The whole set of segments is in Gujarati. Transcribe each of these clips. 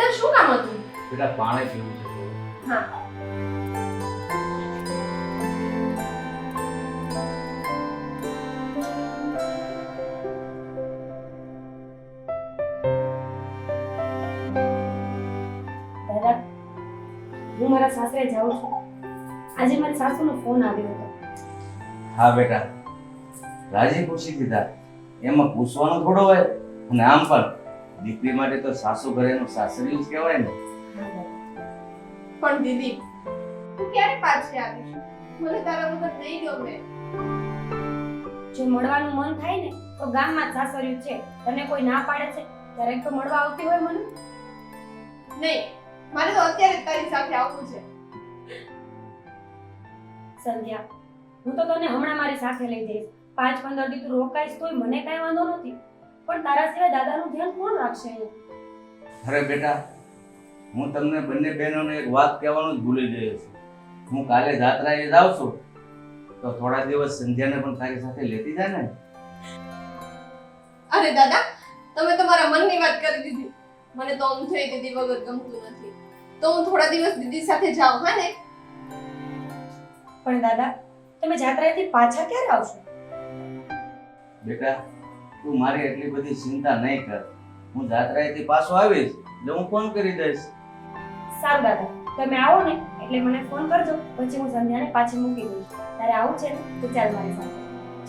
તાર શું કામ હતું? બેટા પાણી પીવું છે થોડું. હા. દાદા, હું મારા સાસરે જાઉં છું. આજે મારી સાસુનો ફોન આવ્યો હતો. હા બેટા, રાજી પૂછી દીધા. એમાં પૂછવાનું થોડો હોય. અને આમ પણ દીકરી માટે તો સાસુ ઘરેનું સાસરિયું જ કહેવાય ને. હા દાદા. પણ દીદી, તું ક્યારે પાછી આવીશ? મને તારા વગર નહીં ગમે. જો મળવાનું મન થાય ને તો ગામમાં જ સાસરિયું છે. તને કોઈ ના પાડે છે ત્યારે તો મળવા આવતી હોય મને. નહીં, મારે તો અત્યારે જ તારી સાથે આવવું છે. સંધ્યા, હું તો તને હમણાં મારી સાથે લઈ જઈશ. 5-15 દી તું રોકાઈશ તોય મને કાંઈ વાંધો નથી. પણ તારા સિવાય દાદાનું ધ્યાન કોણ રાખશે અહીંયા? અરે બેટા, હું તમને બંને બહેનોને એક વાત કહેવાનું જ ભૂલી ગયો છું. હું કાલે જાત્રાએ જાઉં છું તો થોડા દિવસ સંધ્યાને પણ તારી સાથે લેતી જા ને. અરે દાદા, તમે તો મારા મનની વાત કરી દીધી. મને તો આમ થઈ દીદી વગર ગમતું નથી. તો હું થોડા દિવસ દીદી સાથે જાઉં, હા ને? પણ દાદા, તમે જાત્રાએથી પાછા ક્યારે આવશો? બેટા, તું મારી એટલી બધી ચિંતા નહીં કર. હું જાત્રાએથી પાછો આવીશ એટલે હું ફોન કરી દઈશ. સારું દાદા, તમે આવો ને એટલે મને ફોન કરજો. પછી હું સંધ્યાને પાછી મૂકી દઈશ. તારે આવું છે ને તો ચાલ મારી સાથે.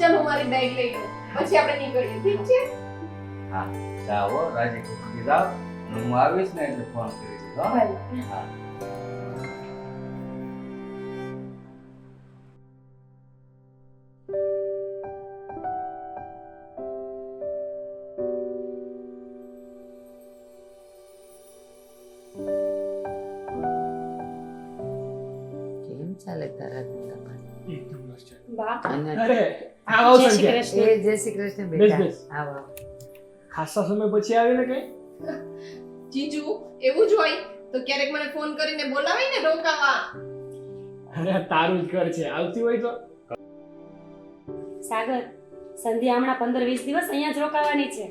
ચાલ, હું મારી બેગ લઈ લઉં. પછી આપણે નીકળીએ, ઠીક છે? હા, જાઓ રાજી ખુશી જાઓ. અને હું આવીશ ને એટલે ફોન કરી દઈશ. હો? ભલે. હા. કેમ ચાલે તારા ધંધામાં? એકદમ મસ્ત છે. બા, અને અરે આવો જય શ્રી સંજય. કૃષ્ણ. જય શ્રી કૃષ્ણ બેસ, બેટા. બેસ. આવો આવો. ખાસા સમય પછી આવીને કઈ જીજુ, એવું જ હોય તો ક્યારેક મને ફોન કરીને બોલાવાય ને રોકાવા. અરે તારું જ ઘર છે, આવતી હોય તો. સાગર, સંધ્યા હમણાં 15-20 દિવસ અહીંયા જ રોકાવાની છે.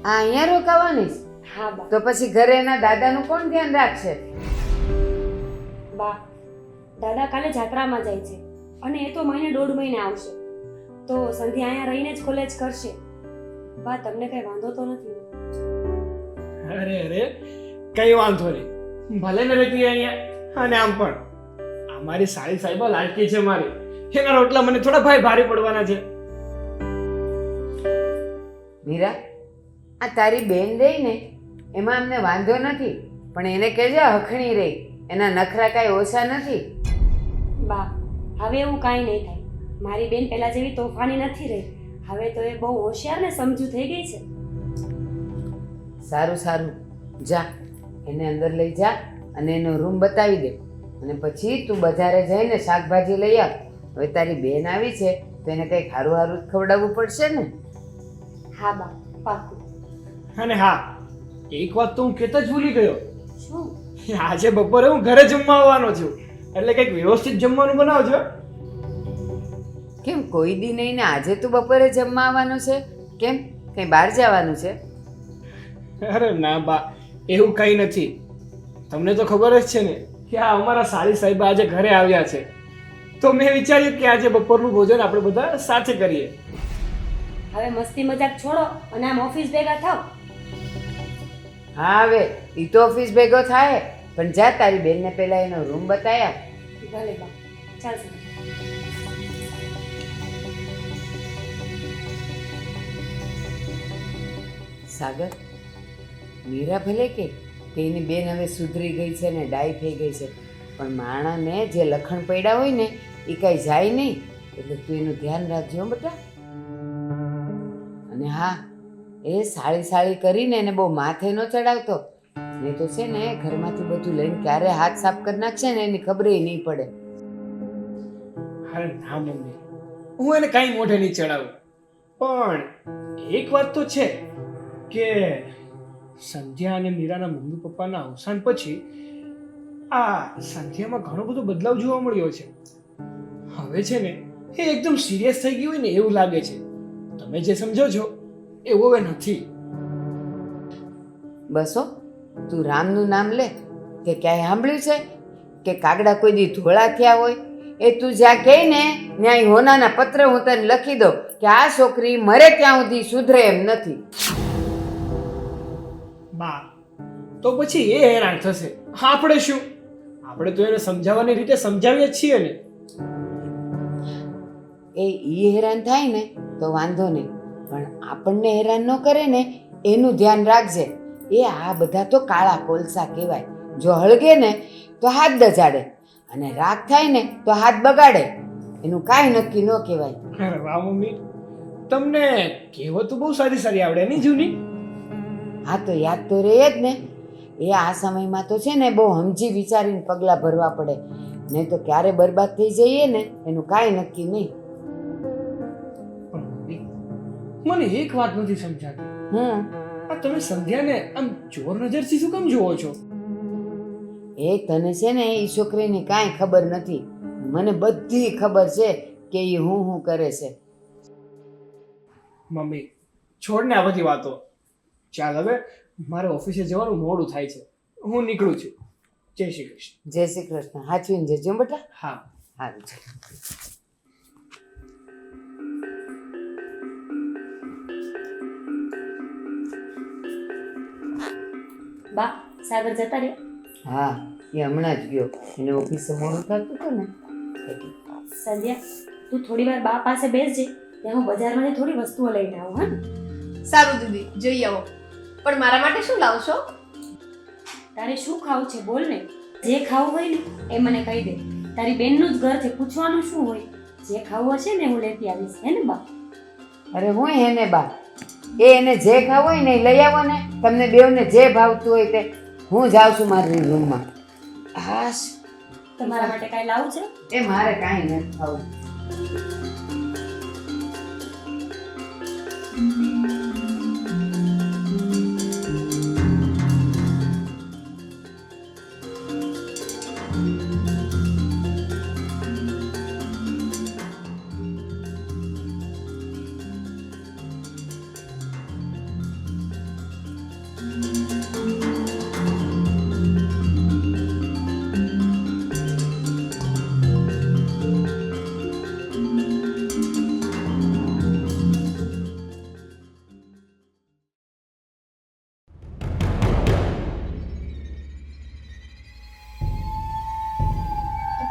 આ અહીંયા રોકાવાની છે? હા બા. તો પછી ઘરે એના દાદાનું કોણ ધ્યાન રાખશે? બા, દાદા કાલે જાત્રામાં જાય છે અને એ તો મહિને 1.5 મહિને આવશે. તો સંધ્યા અહીંયા રહીને જ કોલેજ કરશે. બા, તમને કઈ વાંધો તો નથી? અરે અરે કઈ વાંધો નહીં, ભલે ને રહેતી હોય અહીંયા. અને આમ પણ અમારી સાળી સાહેબા લાડકી છે મારી. એના રોટલા મને થોડા ભારે પડવાના છે. મીરા, આ તારી બેન રહી ને એમાં અમને વાંધો નથી, પણ એને કહેજે હખણી રહી. એના નખરા કાંઈ ઓછા નથી. બા, હવે એવું કાંઈ નહીં થાય. મારી બેન પહેલા જેવી તોફાની નથી રહી. હવે તો એ બહુ હોશિયાર ને સમજુ થઈ ગઈ છે. સારું સારું, જા એને અંદર લઈ જા અને એનો રૂમ બતાવી દે. અને પછી તું બજારે જઈને શાકભાજી લઈ આવ. હવે તારી બેન આવી છે તો એને કંઈક સારું સારું ખવડાવવું પડશે ને. હા બા, પાક્કું. અને હા, એક વાત તો હું કહેતા જ ભૂલી ગયો. શું? આજે બપોરે હું ઘરે જમવા આવવાનો છું, એટલે કંઈક વ્યવસ્થિત જમવાનું બનાવજો. કેમ કોઈ દી નહીં ને આજે તું બપોરે જમવા આવવાનું છે? કેમ કંઈ બહાર જવાનું છે? અરે ના બા, એવું કંઈ નથી. તમને તો ખબર જ છે ને કે આ અમારા સાળી સાહેબ આજે ઘરે આવ્યા છે, તો મેં વિચાર્યું કે આજે બપોરનું ભોજન આપણે બધા સાથે કરીએ. હવે મસ્તી મજાક છોડો અને આમ ઓફિસ ભેગા થાવ. હા, હવે એ તો ઓફિસ ભેગો થાય, પણ જા તારી બેનને પહેલા એનો રૂમ બતાયા. ભલે બા, ચાલશે. સાગર, મીરા ભલે કે એની બેન હવે સુધરી ગઈ છે ને ડાય થઈ ગઈ છે, પણ માણાને જે લખણ પડ્યા હોય ને એ કાંઈ જાય નહીં. એટલે તું એનું ધ્યાન રાખજો હો બેટા. અને હા, એ સાળી સાળી કરીને એને બહુ માથે ન ચડાવતો, નહીં તો છે ને ઘરમાંથી બધું લઈને ક્યારે હાથ સાફ કરી નાખશે ને એની ખબર નહીં પડે. અરે ના મમ્મી, હું એને કાંઈ મોઢે નહીં ચડાવું. પણ એક વાત તો છે કે સંધ્યા અને મીરાના મમ્મી પપ્પાના અવસાન પછી આ સંધ્યામાં ઘણો બધો બદલાવ જોવા મળ્યો છે. હવે છે ને એ એકદમ સિરિયસ થઈ ગઈ હોય ને એવું લાગે છે. તમે જે સમજો છો એવું હવે નથી. બસો તું રામનું નામ લે. તે ક્યાંય સાંભળ્યું છે કે કાગડા કોઈ દી ધોળા થયા હોય? એ તું જ્યાં કહે ને ત્યાં હોનાના પત્ર હું તને લખી દઉં કે આ છોકરી મરે ત્યાં સુધી સુધરે એમ નથી. બા તો પછી એ હેરાન થશે, આપણે શું? આપણે તો એને સમજાવવાની રીતે સમજાવીએ જ છીએ ને. એ હેરાન થાય ને તો વાંધો નહીં, પણ આપણને હેરાન ન કરે ને એનું ધ્યાન રાખજે. એ આ બધા તો કાળા કોલસા કહેવાય. જો હળગે ને તો હાથ દજાડે અને રાગ થાય ને તો હાથ બગાડે. એનું કાંઈ નક્કી ન કહેવાય. અરે વાહ મમ્મી, તમને કહેવતો બહુ સારી સારી આવડે નહીં જૂની? હા તો યાદ તો રહે જ ને. એ આ સમયમાં તો છે ને બહુ સમજી વિચારીને પગલાં ભરવા પડે, નહીં તો ક્યારે બરબાદ થઈ જઈએ ને એનું કાંઈ નક્કી નહીં. પણ મમ્મી, મને એક વાત નથી સમજાતી. આ તમે સંધ્યાને આમ ચોર નજરથી શું કેમ જુઓ છો? એ તને છે ને એ છોકરીની કાંઈ ખબર નથી. મને બધી ખબર છે કે એ હું કરે છે. મમ્મી છોડ ને આ બધી વાતો. ચાલ હવે મારે ઓફિસે જવાનું મોડું થાય છે, હું નીકળું છું. જય શ્રી કૃષ્ણ. જય શ્રી કૃષ્ણ. હાચવીને જજો બેટા. હા. સારું છે. બા સાગર જતા રે. હા એ હમણાં જ ગયો, એને ઓફિસે મોડું થતું હતું ને એટલે. સંધ્યા તું થોડી વાર બા પાસે બેસજે, ત્યાં હું બજારમાંથી થોડી વસ્તુઓ લઈને આવું. હા ને? સારું દીદી, જઈ આવો. પણ મારા માટે શું લાવશો? તારે શું ખાવું છે બોલ ને. જે ખાવું હોય ને એ મને કહી દે. તારી બેનનું જ ઘર છે, પૂછવાનું શું હોય? જે ખાવું હશે ને હું લેતી આવીશ. હે ને બા? અરે હું એને બા, એને જે ખાવું હોય ને એ લઈ આવો ને. તમને બેવને જે ભાવતું હોય તે. હું જાઉં છું મારી રૂમમાં. હાશ, તમારા માટે કાંઈ લાવું છે? એ મારે કાંઈ નથી ખાવું.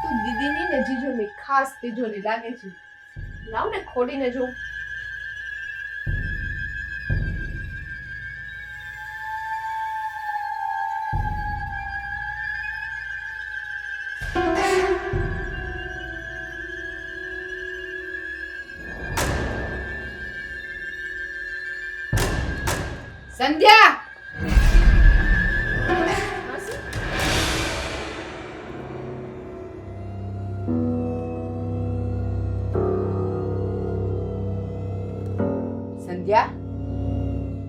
તો દીદીની ને જીજુની ખાસ તિજોરી લાગે છે. લાવ ને ખોલીને જોઉં. સંધ્યા, માસી, સંધ્યા,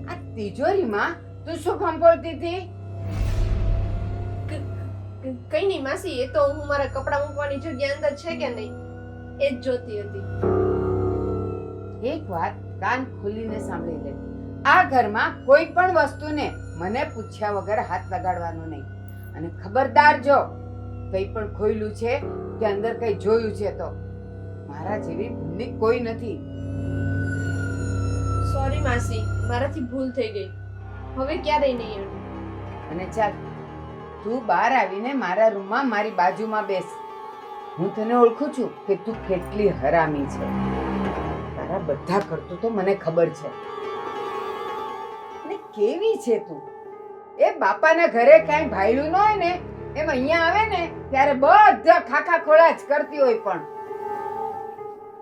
આ તિજોરીમાં તું શું ખંભોળતી હતી? કઈ નહીં માસી, એ તો હું મારા કપડાં મૂકવાની જગ્યા અંદર છે કે નહીં એ જ જોતી હતી. એક વાત કાન ખોલીને સાંભળી લે. આ ઘરમાં કોઈ પણ વસ્તુને મને પૂછ્યા વગર હાથ લગાડવાનો નહીં. અને ખબરદાર, જો કંઈ પણ ખોયલું છે કે અંદર કંઈ જોયું છે તો મારા જેવી ભૂલની કોઈ નથી. સોરી માસી, મારાથી ભૂલ થઈ ગઈ. હવે ક્યારેય નહીં અડું. અને ચાલ, તું બહાર આવીને મારા રૂમમાં મારી બાજુમાં બેસ. હું તને ઓળખું છું કે તું કેટલી હરામી છે. તારા બધા કરતૂતો મને ખબર છે. ને કેવી છે તું! એ બાપાના ઘરે કાંઈ ભાયલું ન હોય ને એમ અહીંયા આવે ને ત્યારે બધા ખાખા ખોળા જ કરતી હોય.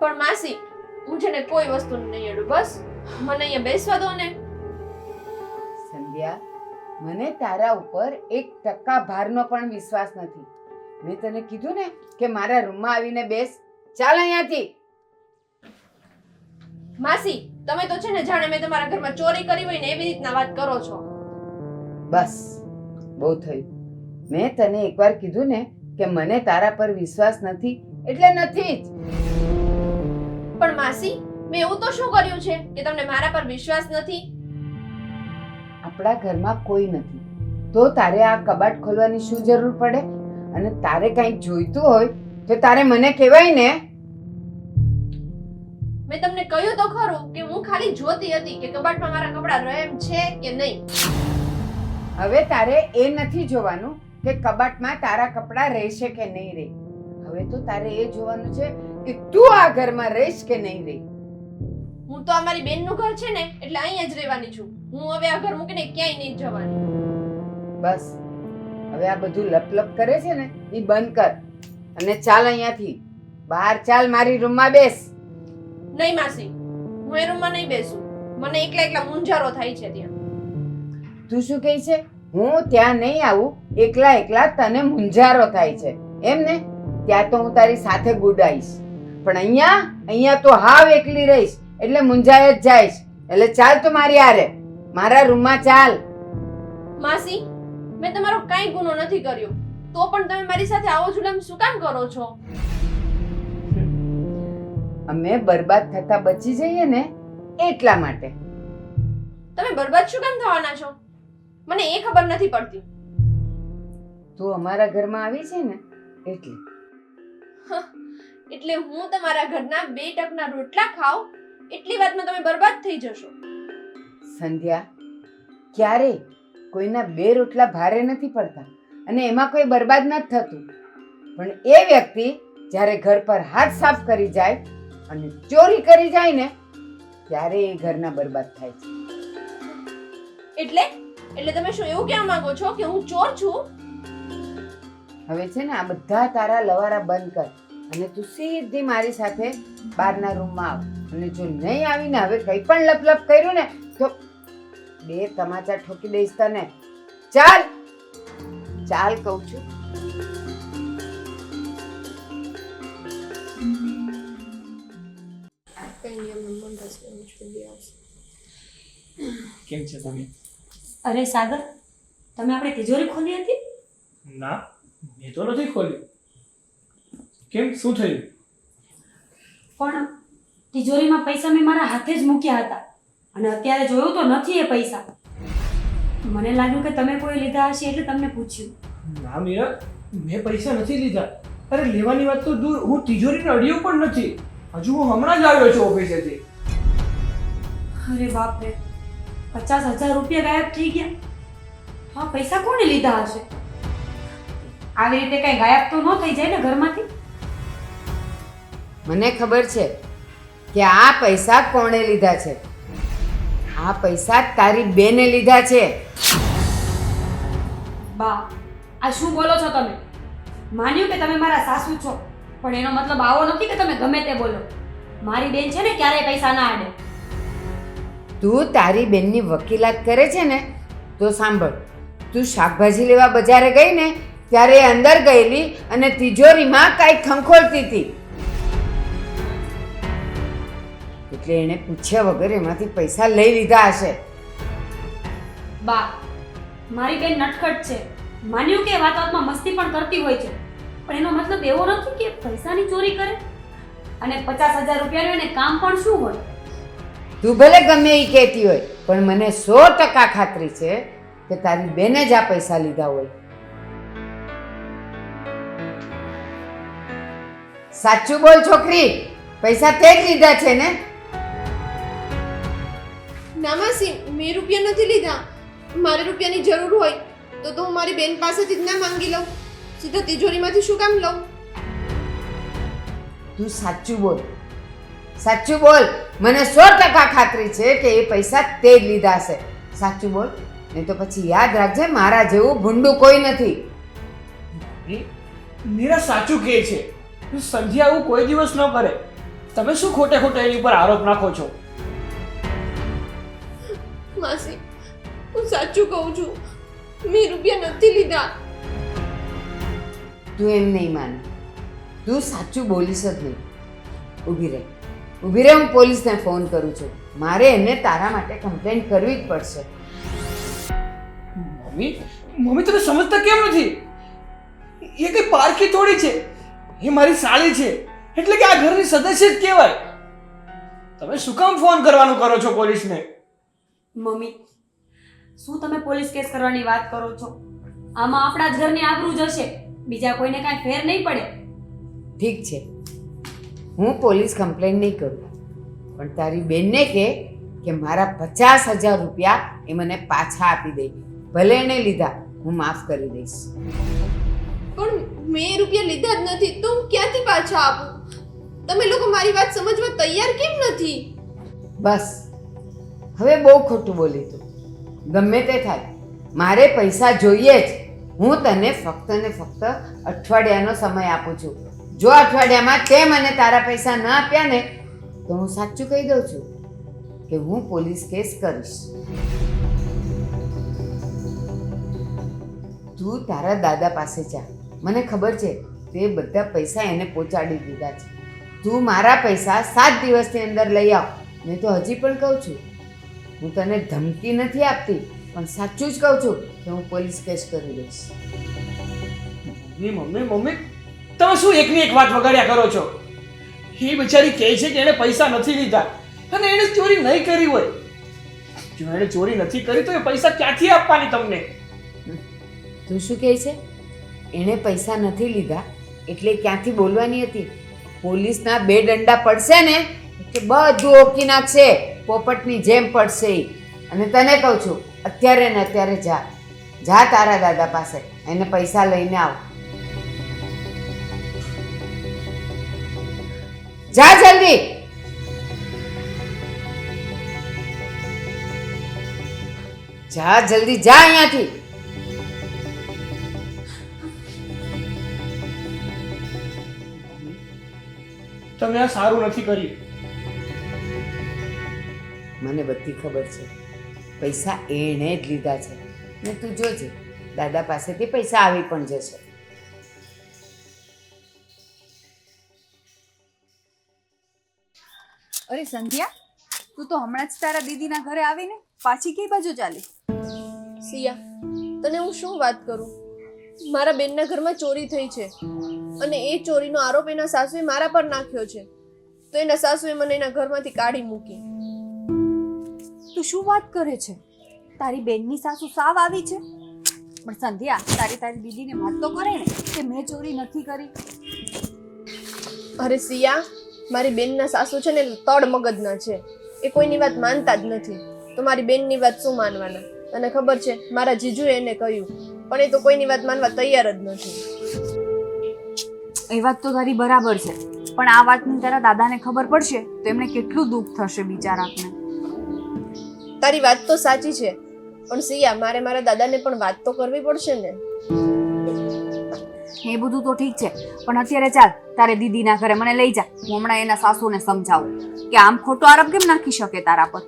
પણ માસી, હું છે ને કોઈ વસ્તુ નહીં અડું. બસ મને અહીંયા બેસવા દો ને. સંધ્યા, મને તારા ઉપર 1% ભારનો પણ વિશ્વાસ નથી. મેં તને કીધું ને કે મારા રૂમમાં આવીને બેસ. ચાલ અહીંયાથી. માસી, તમે તો છે ને જાણે મેં તમારા ઘરમાં ચોરી કરી હોય ને એવી રીતના વાત કરો છો. બસ બહુ થયું. મેં તને એકવાર કીધું ને કે મને તારા પર વિશ્વાસ નથી એટલે નથી જ. પણ માસી, મેં એવું તો શું કર્યું છે કે તમને મારા પર વિશ્વાસ નથી? આપણા ઘરમાં કોઈ નથી તો તારે આ કબાટ ખોલવાની શું જરૂર પડે? અને તારે કંઈક જોઈતું હોય તો તારે મને કહેવાય ને. મેં તમને કહ્યું તો ખરું કે હું ખાલી જોતી હતી કે કબાટમાં મારા કપડાં રહે એમ છે કે નહીં. હવે તારે એ નથી જોવાનું કે કબાટમાં તારા કપડાં રહેશે કે નહીં રહે. હવે તો તારે એ જોવાનું છે કે તું આ ઘરમાં રહીશ કે નહીં રહે. હું તો અમારી બેનનું ઘર છે ને એટલે અહીંયા જ રહેવાની છું. હું હવે આ ઘર મૂકીને ક્યાંય નહીં જવાની. બસ હવે આ બધું લપ કરે છે ને એ બંધ કર અને ચાલ અહીંયાથી બહાર ચાલ. મારી રૂમમાં બેસ. નહીં માસી, હું એ રૂમમાં નહીં બેસું. મને એકલા એકલા મૂંઝારો થાય છે ત્યાં. તું શું કહે છે? હું ત્યાં નહીં આવું. એકલા એકલા તને મૂંઝારો થાય છે એમ ને? ત્યાં તો હું તારી સાથે ગુડાઈશ, પણ અહીંયા તો હાવ એકલી રહીશ એટલે મૂંઝાય જ જાઈશ. એટલે ચાલ તું મારી હારે મારા રૂમમાં ચાલ. માસી, મેં તમારો કાંઈ ગુનો નથી કર્યો, તો પણ તમે મારી સાથે આવો જુલમ શું કામ કરો છો? અમે બરબાદ થતા બચી જઈએ ને એટલા માટે. તમે બરબાદ શું કામ થવાના છો? મને એ ખબર નથી પડતી. તું અમારા ઘરમાં આવી છે ને એટલે. એટલે હું તમારા ઘરના 2 ટકના રોટલા ખાવ એટલી વાતમાં તમે બરબાદ થઈ જશો. સંધ્યા, ક્યારેય કોઈના 2 રોટલા ભારે નથી પડતા અને એમાં કોઈ બરબાદ નથી થતું. પણ એ વ્યક્તિ જ્યારે ઘર પર હાથ સાફ કરી જાય અને ચોરી કરી જાય ને ત્યારે એ ઘરના બરબાદ થાય છે. એટલે તમે શું એવું કહેવા માંગો છો કે હું ચોર છું? હવે છે ને આ બધા તારા લવારા બંધ કર અને તું સીધી મારી સાથે બહારના રૂમમાં આવ. અને જો નહીં આવીને હવે કંઈ પણ લપ કર્યું ને તો 2 તમાચા ઠોકી દઈશ તને. ચાલ ચાલ કહું છું. કેમ છે તમે? અરે સાગર, તમે આપણે તિજોરી ખોલી હતી? ના, મેં તો નથી ખોલ્યું. કેમ, શું થયું? પણ તિજોરીમાં પૈસા મેં મારા હાથે જ મૂક્યા હતા અને અત્યારે જોયું તો નથી એ પૈસા. મને લાગ્યું કે તમે કોઈ લીધા હશે એટલે તમને પૂછ્યું. ના મીરા, મેં પૈસા નથી લીધા. અરે લેવાની વાત તો દૂર, હું તિજોરીને અડ્યો પણ નથી. હજુ હું હમણાં જ આવ્યો છું ઓફિસેથી. અરે બાપ રે, 50,000 રૂપિયા ગાયબ થઈ ગયા. તો આ પૈસા કોણે લીધા હશે? આવી રીતે કઈ ગાયબ તો ન થઈ જાય ને ઘરમાંથી? મને ખબર છે કે આ પૈસા કોણે લીધા છે. આ પૈસા તારી બેને લીધા છે. બા, આ શું બોલો છો તમે? માન્યું કે તમે મારા સાસુ છો, પણ એનો મતલબ આવો નથી કે તમે ગમે તે બોલો. મારી બેન છે ને ક્યારેય પૈસા ના આડે. તું તારી બેનની વકીલાત કરે છે ને તો સાંભળ. તું શાકભાજી લેવા બજારે ગઈ ને ત્યારે એ અંદર ગયેલી અને તિજોરીમાં કાંઈ ખંખોળતી હતી એટલે એણે પૂછ્યા વગર એમાંથી પૈસા લઈ લીધા હશે. બા, મારી બેન નટખટ છે. માન્યું કે વાતમાં મસ્તી પણ કરતી હોય છે, પણ એનો મતલબ એવો નથી કે પૈસાની ચોરી કરે. અને 50,000 રૂપિયાનું એને કામ પણ શું હોય? તું ભલે ગમે એ કહેતી હોય પણ મને 100% ખાતરી છે કે તારી બેને જ આ પૈસા લીધા હોય. સાચું બોલ છોકરી, પૈસા તે જ લીધા છે ને? ના માસી, મેં રૂપિયા નથી લીધા. મારે રૂપિયાની જરૂર હોય તો હું મારી બેન પાસેથી જ ના માંગી લઉં. સીધા તિજોરીમાંથી શું કામ લઉં? તું સાચું બોલ, સાચું બોલ. મને 100% ખાતરી છે કે એ પૈસા તે જ લીધા હશે. સાચું બોલ, નહીં તો પછી યાદ રાખજે મારા જેવું ભૂંડું કોઈ નથી. મીરા સાચું કહે છે. સંધ્યા આવું કોઈ દિવસ ન કરે. તમે શું ખોટે ખોટા એની ઉપર આરોપ નાખો છો? માસી, હું સાચું કહું છું. મેં રૂપિયા નથી લીધા. તું એમ નહીં માને. તું સાચું બોલીશ જ નહીં. ઊભી રહે, ઊભી રહે. હું પોલીસને ફોન કરું છું. મારે એને તારા માટે કમ્પ્લેન્ટ કરવી જ પડશે. મમ્મી તમે સમજતા કેમ નથી? એ કઈ પારખી થોડી છે. એ મારી સાળી છે, એટલે કે આ ઘરની સદસ્ય જ કહેવાય. તમે શું કામ ફોન કરવાનું કરો છો પોલીસને? મમ્મી, શું તમે પોલીસ કેસ કરવાની વાત કરો છો? આમાં આપણા જ ઘરની આબરૂ જશે, બીજા કોઈને કાંઈ ફેર નહીં પડે. ઠીક છે, હું પોલીસ કમ્પ્લેન નહીં કરું, પણ તારી બેનને કહે કે મારા 50,000 રૂપિયા એ મને પાછા આપી દે. ભલે એને લીધા, હું માફ કરી દઈશ. પણ મેં એ રૂપિયા લીધા જ નથી તો હું ક્યાંથી પાછા આપું? તમે લોકો મારી વાત સમજવા તૈયાર કેમ નથી? બસ હવે બહુ ખોટું બોલી તું. ગમે તે થાય, મારે પૈસા જોઈએ જ. હું તને ફક્ત ને ફક્ત અઠવાડિયાનો સમય આપું છું. જો અઠવાડિયામાં તે મને તારા પૈસા ન આપ્યા ને તો હું સાચું કહી દઉં છું કે હું પોલીસ કેસ કરીશ. તું તારા દાદા પાસે જા. મને ખબર છે તે બધા પૈસા એને પહોંચાડી દીધા છે. તું મારા પૈસા 7 દિવસની અંદર લઈ આવ. મેં તો હજી પણ કહું છું, હું તને ધમકી નથી આપતી, પણ સાચું જ કહું છું કે હું પોલીસ કેસ કરી દઈશ. મમ્મી તમે શું એકની એક વાત વગાડ્યા કરો છો? એ બિચારી કહે છે કે એણે પૈસા નથી લીધા અને એણે ચોરી નહીં કરી હોય. જો એણે ચોરી નથી કરી તો એ પૈસા ક્યાંથી આપવાની તમને? તું શું કહે છે? એણે પૈસા નથી લીધા એટલે ક્યાંથી બોલવાની હતી? પોલીસના 2 દંડા પડશે ને એટલે બધું ઓકી નાખશે, પોપટની જેમ પડશે. અને તને કહું છું, અત્યારે ને અત્યારે જા તારા દાદા પાસે, એને પૈસા લઈને આવ. જા જલ્દી. જા જલ્દી, જા અહીંયાથી. તમે આ સારું નથી કર્યું. મને બધી ખબર છે, પૈસા એણે જ લીધા છે. ને તું જોજે, દાદા પાસેથી પૈસા આવી પણ જશે. અરે સંધ્યા, તું તો હમણાં જ તારા દીદીના ઘરે આવીને પાછી કઈ બાજુ ચાલી? સિયા, તને હું શું વાત કરું? મારા બેનના ઘરમાં ચોરી થઈ છે અને એ ચોરીનો આરોપ એના સાસુએ મારા પર નાખ્યો છે. તો એના સાસુએ મને એના ઘરમાંથી કાઢી મૂકી. તું શું વાત કરે છે? તારી બેનની સાસુ સાવ આવી છે? પણ સંધ્યા, તારી દીદીને વાત તો કરે ને કે મેં ચોરી નથી કરી. અરે સિયા, મારી બેનના સાસુ છે ને તડ મગજના છે. એ કોઈની વાત માનતા જ નથી. તો મારી બેનની વાત શું માનવાના? તને ખબર છે, મારા જીજુએ એને કહ્યું, પણ એ તો કોઈની વાત માનવા તૈયાર જ નથી. એ વાત તો તારી બરાબર છે, પણ આ વાતની તારા દાદાને ખબર પડશે તો એમને કેટલું દુઃખ થશે બિચારાને. તારી વાત તો સાચી છે, પણ સિયા, મારે મારા દાદાને પણ વાત તો કરવી પડશે ને. એ બધું તો ઠીક છે, પણ અત્યારે ચાલ તારે દીદીના ઘરે મને લઈ જા. હું હમણાં એના સાસુને સમજાવું કે આમ ખોટો આરોપ કેમ નાખી શકે તારા પર.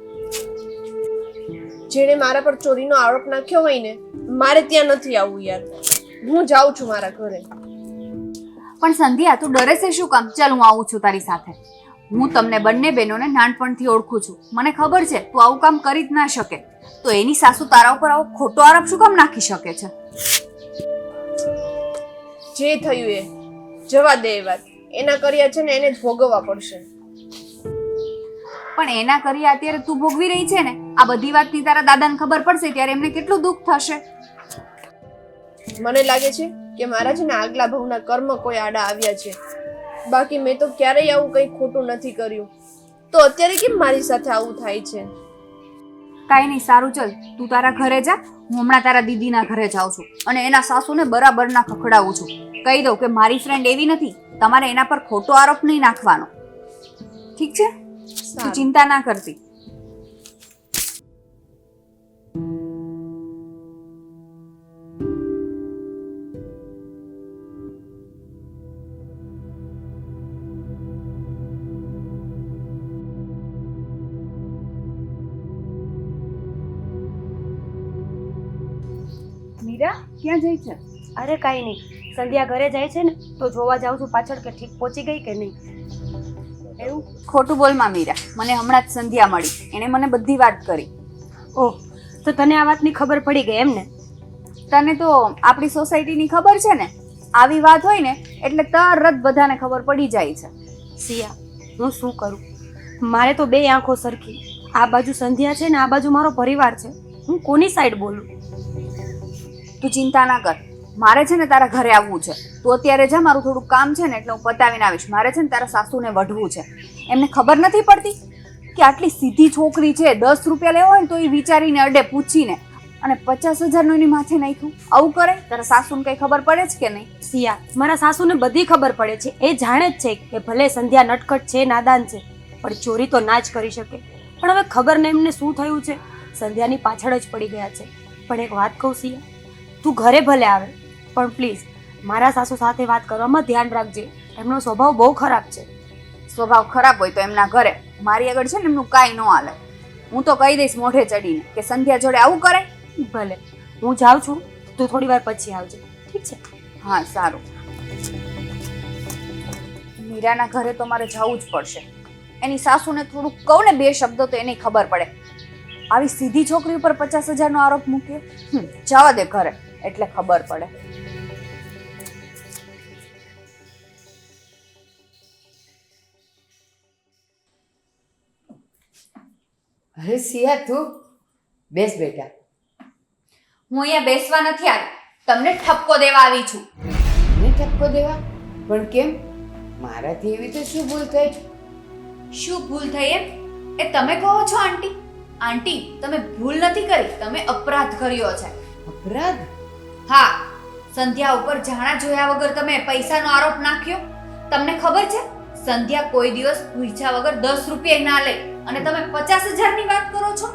જેણે મારા પર ચોરીનો આરોપ નાખ્યો હોય ને, મારે ત્યાં નથી આવવું યાર. હું જાઉં છું મારા ઘરે. પણ સંધ્યા, તું ડરે છે શું કામ? ચાલ હું આવું છું તારી સાથે. હું તમને બંને બહેનોને નાનપણથી ઓળખું છું. મને ખબર છે તું આવું કામ કરી જ ના શકે. તો એની સાસુ તારા ઉપર આવો ખોટો આરોપ શું કામ નાખી શકે છે? જે થયું એ જવા દે. એ વાત એના કર્યા છે ને એને જ ભોગવવા પડશે. પણ એના કર્યા અત્યારે તું ભોગવી રહી છે ને. આ બધી વાતની તારા દાદાને ખબર પડશે ત્યારે એમને કેટલું દુઃખ થશે. મને લાગે છે કે મારા છે ને આગલા ભવના કર્મ કોઈ આડા આવ્યા છે. બાકી મેં તો ક્યારેય આવું કંઈ ખોટું નથી કર્યું. તો અત્યારે કેમ મારી સાથે આવું થાય છે? કાંઈ નહીં, સારું ચલ તું તારા ઘરે જા. હું હમણાં તારા દીદીના ઘરે જાઉં છું અને એના સાસુને બરાબરના ખખડાવું છું. કહી દઉં કે મારી ફ્રેન્ડ એવી નથી, તમારે એના પર ખોટો આરોપ નહીં નાખવાનો. ઠીક છે? તું ચિંતા ના કરતી. મીરા ક્યાં જઈ છે? અરે કાંઈ નહીં, સંધ્યા ઘરે જાય છે ને તો જોવા જાઉં છું પાછળ કે ઠીક પહોંચી ગઈ કે નહીં. એવું ખોટું બોલમાં મીરા. મને હમણાં જ સંધ્યા મળી, એણે મને બધી વાત કરી. ઓહ, તો તને આ વાતની ખબર પડી ગઈ એમ ને? તને તો આપણી સોસાયટીની ખબર છે ને, આવી વાત હોય ને એટલે તરત બધાને ખબર પડી જાય છે. સિયા, હું શું કરું? મારે તો 2 આંખો સરખી. આ બાજુ સંધ્યા છે ને આ બાજુ મારો પરિવાર છે. હું કોની સાઈડ બોલું? તું ચિંતા ના કર, મારે છે ને તારા ઘરે આવવું છે. તું અત્યારે જા, મારું થોડું કામ છે ને એટલે હું પતાવીને આવીશ. મારે છે ને તારા સાસુને વઢવું છે. એમને ખબર નથી પડતી કે આટલી સીધી છોકરી છે, 10 રૂપિયા લેવા હોય ને તો એ વિચારીને અડે, પૂછીને, અને 50,000 એની માથે નાખ્યું. આવું કરે? તારા સાસુને કઈ ખબર પડે છે કે નહીં? સિયા, મારા સાસુને બધી ખબર પડે છે. એ જાણે જ છે કે ભલે સંધ્યા નટખટ છે, નાદાન છે, પણ ચોરી તો ના જ કરી શકે. પણ હવે ખબર ને એમને શું થયું છે, સંધ્યાની પાછળ જ પડી ગયા છે. પણ એક વાત કહું સિયા, તું ઘરે ભલે આવે, પણ પ્લીઝ મારા સાસુ સાથે વાત કરવામાં ધ્યાન રાખજે. એમનો સ્વભાવ બહુ ખરાબ છે. સ્વભાવ ખરાબ હોય તો એમના ઘરે, મારી આગળ છે ને એમનું કાંઈ ન હાલે. હું તો કહી દઈશ મોઢે ચડીને કે સંધ્યા જોડે આવું કરે. ભલે, હું જાઉં છું, તું થોડી વાર પછી આવજે, ઠીક છે? હા સારું. મીરાના ઘરે તો મારે જવું જ પડશે. એની સાસુને થોડુંક કહું ને 2 શબ્દો તો એને ખબર પડે. આવી સીધી છોકરી ઉપર 50,000 નો આરોપ મૂક્યો. જવા દે ઘરે, એટલે ખબર પડે. અરે સિયા, તું બેસ બેટા. હું અહીંયા બેસવા નથી આવી, તમને ઠપકો દેવા આવી છું. મને ઠપકો દેવા? પણ કેમ? મારાથી એવી તો શું ભૂલ થઈ? શું ભૂલ થઈ એમ? એ તમે કહો છો આંટી? આંટી, તમે ભૂલ નથી કરી, તમે અપરાધ કર્યો છે. અપરાધ? હા, સંધ્યા ઉપર જાણા જોયા વગર તમે પૈસાનો આરોપ નાખ્યો. તમને ખબર છે સંધ્યા કોઈ દિવસ પૂછ્યા વગર 10 રૂપિયા ના લે, અને તમે 50,000 ની વાત કરો છો.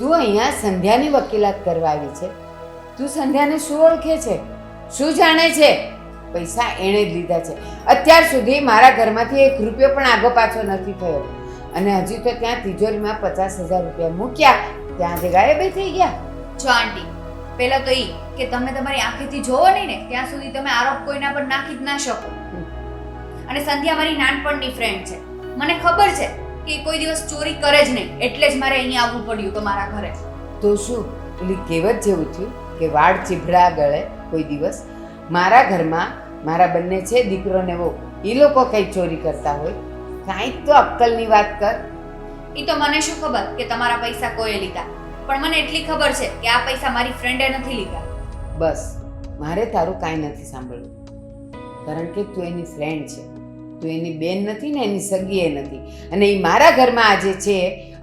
તું અહીંયા સંધ્યાની વકીલાત કરવા આવી છે? તું સંધ્યાને શું ઓળખે છે? શું જાણે છે? પૈસા એણે જ લીધા છે. અત્યાર સુધી મારા ઘરમાંથી 1 રૂપિયો પણ આગો પાછો નથી થયો, અને હજી તો ત્યાં તિજોરીમાં 50,000 રૂપિયા મૂક્યા, ત્યાં જે ગાયબ થઈ ગયા. જો આંટી, પહેલા તો ઈ કે તમે તમારી આંખેથી જોવો નહીં ને ત્યાં સુધી તમે આરોપ કોઈના પર નાખી જ ના શકો. અને સંધ્યા મારી નાનપણની ફ્રેન્ડ છે. મને ખબર છે કે ઈ કોઈ દિવસ ચોરી કરે જ નહીં, એટલે જ મારે અહીંયા આવવું પડ્યું તમારા ઘરે. તો શું પેલી કહેવત જેવું થયું કે વાળ ચીભડા ગળે? કોઈ દિવસ મારા ઘરમાં મારા બંને છે દીકરો ને વહુ, એ લોકો કઈ ચોરી કરતા હોય? કાંઈક તો અક્કલની વાત કર. ઈ તો મને શું ખબર કે તમારા પૈસા કોઈએ લીધા, પણ મને એટલી ખબર છે કે આ પૈસા મારી ફ્રેન્ડે નથી લીધા. બસ, મારે તારું કાંઈ નથી સાંભળવું, કારણ કે તું એની ફ્રેન્ડ છે. તું એની બેન નથી ને એની સગી એ નથી, અને એ મારા ઘરમાં આજે છે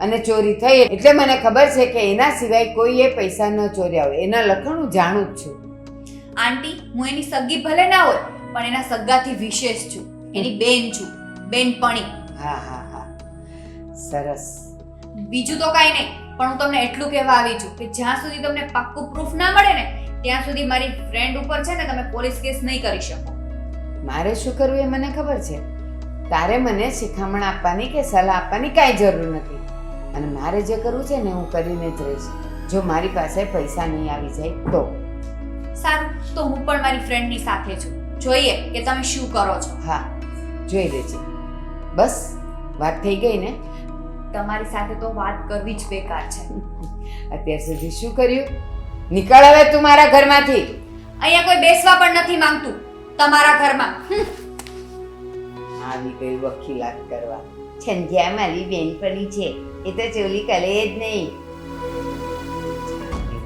અને ચોરી થઈ એટલે મને ખબર છે કે એના સિવાય કોઈએ પૈસા ન ચોર્યા હોય. એના લખણ હું જાણું જ છું. આંટી, હું એની સગી ભલે ના હોય, પણ એના સગાથી વિશેષ છું. એની બેન છું, બેનપણી. હા હા હા, સરસ. બીજું તો કાંઈ નહીં, પણ હું તમને એટલું કહેવા આવી છું કે જ્યાં સુધી તમને પાક્કું પ્રૂફ ના મળે ને ત્યાં સુધી મારી ફ્રેન્ડ ઉપર છે ને તમે પોલીસ કેસ નહીં કરી શકો. મારે શું કરવું એ મને ખબર છે. તારે મને શિખામણ આપવાની કે સલાહ આપવાની કાંઈ જરૂર નથી, અને મારે જે કરવું છે ને હું કરીને જ રહીશ, જો મારી પાસે પૈસા નહીં આવી જાય તો. સારું, તો હું પણ મારી ફ્રેન્ડની સાથે છું. જોઈએ કે તમે શું કરો છો. હા, જોઈ લેજે. બસ, વાત થઈ ગઈ ને? તમારી સાથે તો વાત કરવી જ બેકાર છે. અત્યાર સુધી શું કર્યું? નીકળ હવે તું મારા ઘરમાંથી. અહીંયા કોઈ બેસવા પણ નથી માંગતું તમારા ઘરમાં. આવી ગઈ વકીલાત કરવા. સંધ્યા મારી બેનપણી છે, એ તો ચોરી કરે જ નહીં.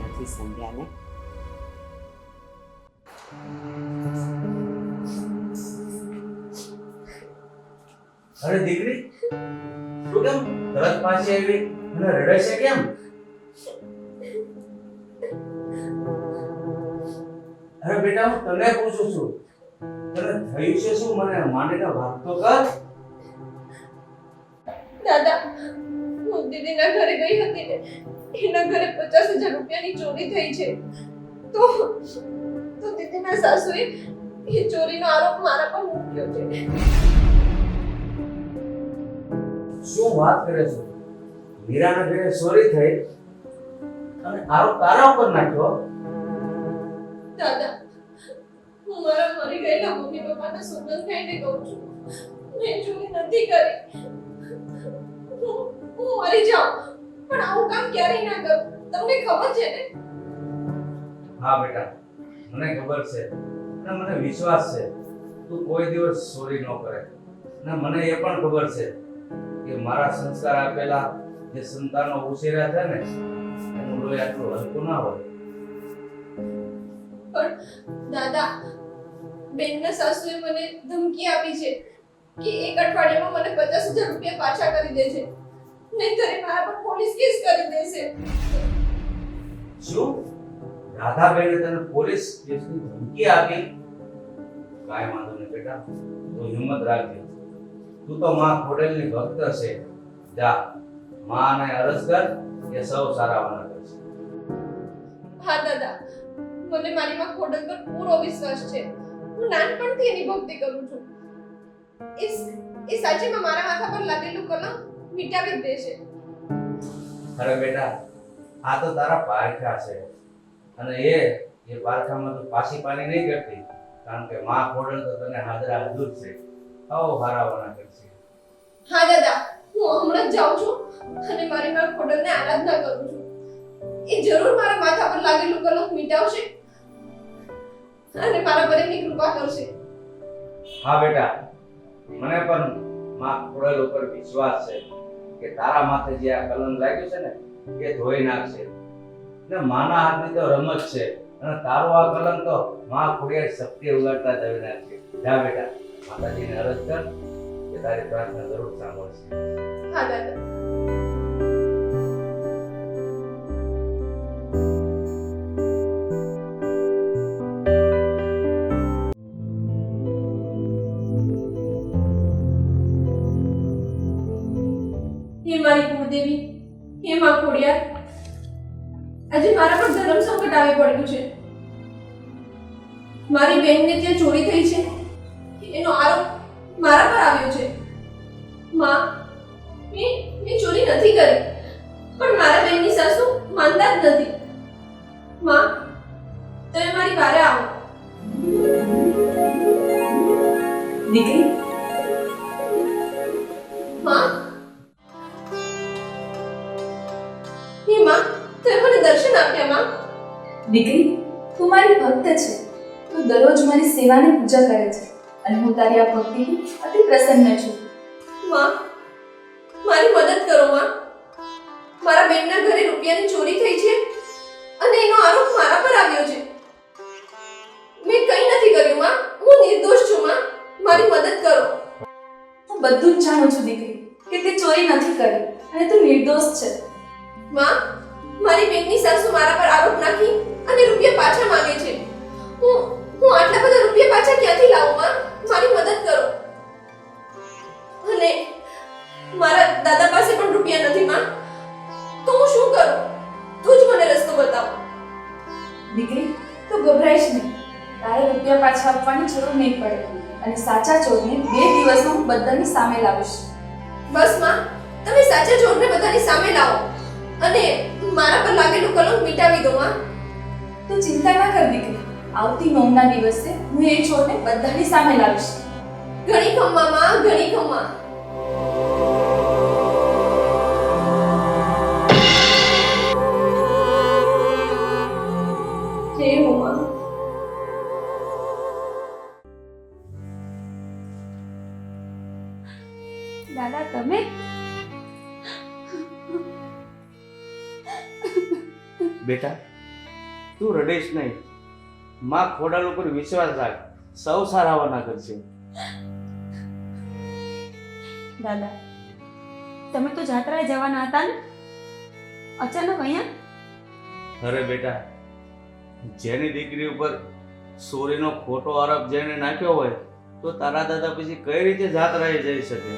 નથી સંધ્યાને. અરે દીકરી, તું કેમ તરત પાછી આવી અને રડે છે કેમ? અરે બેટા, હું તને પૂછું છું, તને થયું છે શું? મને માંડીને વાત તો કર. દાદા, હું દીદીના ઘરે ગઈ હતી ને, એના ઘરે 50,000 રૂપિયાની ચોરી થઈ છે. તો દીદીના સાસુએ એ ચોરીનો આરોપ મારા પર મૂક્યો છે. શું વાત કરે છે? મીરાના ઘરે ચોરી થઈ અને આરોપ તારા ઉપર નાખ્યો? દાદા, હું મારા મરી ગયેલા મમ્મી પપ્પાના સુગંધ ખાઈને કહું છું, મેં ચોરી નથી કરી. હું મરી જાઉં પણ આવું કામ ક્યારેય ના કરું. તમને ખબર છે ને? હા બેટા, મને ખબર છે અને મને વિશ્વાસ છે તું કોઈ દિવસ ચોરી ન કરે. અને મને એ પણ ખબર છે કે મારા સંસ્કાર આપેલા જે સંતાનો ઉછેર્યા છે ને એનું લોહી આટલું હલકું ના હોય. દાદા, બેનના સાસુએ મને ધમકી આપી છે કે એક અઠવાડિયામાં મને 50,000 રૂપિયા પાછા કરી દેશે, નહીંતર એ મારા પર પોલીસ કેસ કરી દેશે. શું રાધાબેને તને પોલીસ કેસની ધમકી આપી? કાંઈ વાંધો નહીં બેટા, તું હિંમત રાખજે. તું તો માં ખોડેલની ભક્ત છે. જા માને અરજ કર, એ સૌ સારાવાના કરશે. હા દાદા, મને મારી માં ખોડલ પર પૂરો વિશ્વાસ છે. હું નાનપણથી એની ભક્તિ કરું છું. એ સાચીમાં મારા માથા પર લાગેલું કલંક મિટાવી જ દેશે. અરે બેટા, આ તો તારા પારખા છે, અને એ પારખામાં તું પાછી પાની નહીં કરતી, કારણ કે માં ખોડલ તો તને હાજરા હજુર છે. આવો હારાવાના કરશે. હા દાદા, હું હમણાં જ જાઉં છું અને મારી માં ખોડલને આરાધના કરું છું. એ જરૂર મારા માથા પર લાગેલું કલંક મિટાવશે અને મારા પર એમની કૃપા કરશે. હા બેટા, મને પણ માં ખોડલ ઉપર વિશ્વાસ છે કે તારા માથે જે આ કલંક લાગ્યું છે ને એ ધોઈ નાખશે. ને માના હાથની તો રમત છે, અને તારો આ કલંક તો માં ખોડિયાર શક્તિ ઉગાડતા ધોઈ નાખશે. જા બેટા, માતાજીને અરજ કર કે તારી પ્રાર્થના જરૂર સાંભળશે. હા દાદા. હે મારી કુળદેવી, હે માં ખોડિયાર, આજે મારા પર ધર્મ સંકટ આવી પડ્યું છે. મારી બહેનને ત્યાં ચોરી થઈ છે એનો આરોપ મારા પર આવ્યો છે. માં, મેં ચોરી નથી કરી, પણ મારા બહેનની સાસુ માનતા જ નથી. માં, તમે મારી વારે આવો. દીકરી, માં, હે માં, તમે મને દર્શન આપ્યા. માં, દીકરી, તું મારી ભક્ત છે. તું દરરોજ મારી સેવાની પૂજા કરે છે અને હું તારી આ ભક્તિથી અતિ પ્રસન્ન છું. માં, મારી મદદ કરો. માં, મારા બેનના ઘરે રૂપિયાની ચોરી થઈ છે અને એનો આરોપ મારા પર આવ્યો છે. મેં કંઈ નથી કર્યું. માં, હું નિર્દોષ છું. માં, મારી મદદ કરો. હું બધું જ જાણું છું દીકરી કે તે ચોરી નથી કરી અને તું નિર્દોષ છે. માં, મારી બેનની સાસુ મારા પર આરોપ નાખી અને રૂપિયા પાછા માંગે છે. હું આટલા બધા રૂપિયા પાછા ક્યાંથી લાવું? માં, મારી મદદ કરો. અને મારા દાદા પાસે પણ રૂપિયા નથી. માં, તો હું શું કરું? તું જ મને રસ્તો બતાવ. દીકરી, તું ગભરાઈશ નહીં. તારે રૂપિયા પાછા આપવાની જરૂર નહીં પડે અને સાચા ચોરને 2 દિવસમાં હું બધાની સામે લાવીશ. બસ માં, તમે સાચા ચોરને બધાની સામે લાવો અને મારા પર લાગેલું કલંક મિટાવી દો. માં, તું ચિંતા ના કર દીકરી. આવતી નોમના દિવસે હું એ ચોરને બધાની સામે લાવીશ. ઘણી ખમ્મા. માં, ઘણી ખમ્મા. જય હો માં. દાદા, તમે? બેટા, તું રડેશ નહીં. માં ખોડાલ ઉપર વિશ્વાસ રાખ, સૌ સારાવાના કરશે. દાદા, તમે તો જાત્રાએ જવાના હતા ને? અચાનક અહીંયા? અરે બેટા, જેની દીકરી ઉપર ચોરીનો ખોટો આરોપ જેને નાખ્યો હોય તો તારા દાદા પછી કઈ રીતે જાત્રાએ જઈ શકે?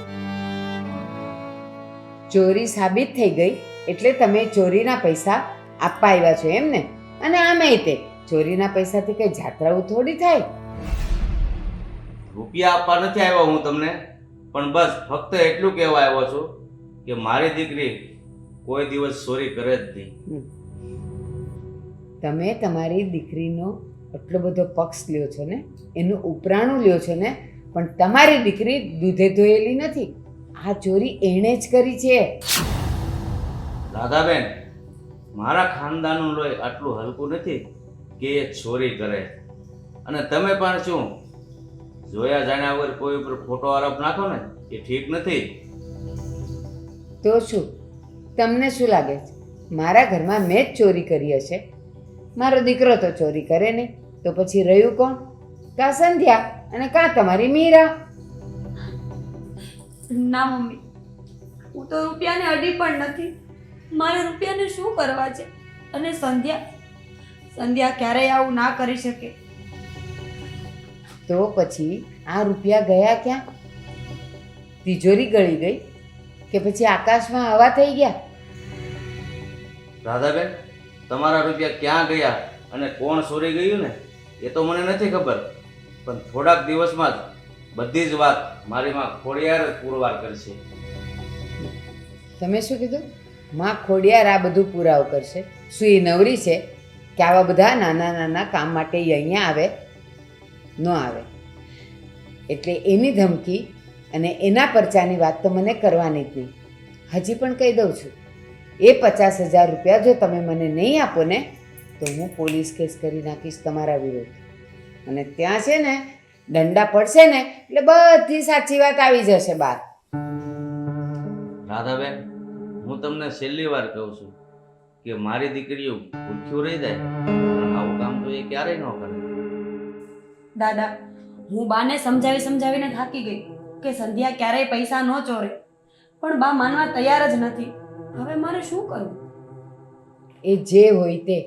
ચોરી સાબિત થઈ ગઈ એટલે તમે ચોરીના પૈસા આપવા આવ્યા છો એમ ને? અને આમેય તે ચોરીના પૈસાથી કઈ જાત્રાઓ થોડી થાય. રૂપિયા આપવા નથી આવ્યો હું તમને, પણ બસ ફક્ત એટલું કહેવા આવ્યો છું કે મારી દીકરી કોઈ દિવસ ચોરી કરે જ નહીં. તમે તમારી દીકરીનો આટલો બધો પક્ષ લ્યો છો ને, એનું ઉપરાણું લ્યો છો ને, પણ તમારી દીકરી દૂધે ધોયેલી નથી. આ ચોરી એણે જ કરી છે. રાધાબેન, મારા ખાનદાનનું લોહી આટલું હલકું નથી કે એ ચોરી કરે. અને તમે પણ શું જોયા જાણ્યા વગર કોઈ ઉપર ખોટો આરોપ નાખો ને, એ ઠીક નથી. તો શું તમને શું લાગે છે મારા ઘરમાં મેં જ ચોરી કરી હશે? મારો દીકરો તો ચોરી કરે નહીં, તો પછી રહ્યું કોણ? કાં સંધ્યા અને કાં તમારી મીરા. ના મમ્મી, હું તો રૂપિયાને અડી પણ નથી. મારે રૂપિયાને શું કરવા છે? અને સંધ્યા ક્યારેય આવું ના કરી શકે. તો પછી આ રૂપિયા ગયા ક્યાં? તિજોરી ગળી ગઈ કે પછી આકાશમાં હવા થઈ ગયા? રાધાબેન, તમારા રૂપિયા ક્યાં ગયા અને કોણ ચોરી ગયું ને એ તો મને નથી ખબર, પણ થોડાક દિવસમાં જ બધી જ વાત મારી માં ખોડિયાર જ પુરવાર કરશે. તમે શું કીધું? માં ખોડિયાર આ બધું પુરાવ કરશે? શું એ નવરી છે કે આવા બધા નાના નાના કામ માટે એ અહીંયા આવે? ન આવે. એટલે એની ધમકી અને એના પરચાની વાત તો મને કરવાની જ નહીં. હજી પણ કહી દઉં છું, એ 50,000 રૂપિયા જો તમે મને નહીં આપો ને તો હું પોલીસ કેસ કરી નાખીશ તમારા વિરુદ્ધ. અને ત્યાં છે ને દંડા પડશે ને એટલે બધી સાચી વાત આવી જશે બહાર. રાધાબેન, હું તમને છેલ્લી વાર કહું છું કે મારી દીકરીઓ ભૂખ્યું રહી જાય, આવું કામ તો એ ક્યારેય ન કરે. દાદા, હું બાને સમજાવીને થાકી ગઈ કે સંધ્યા ક્યારેય પૈસા ન ચોરે, પણ બા માનવા તૈયાર જ નથી. હવે મારે શું કરવું? એ જે હોય તે,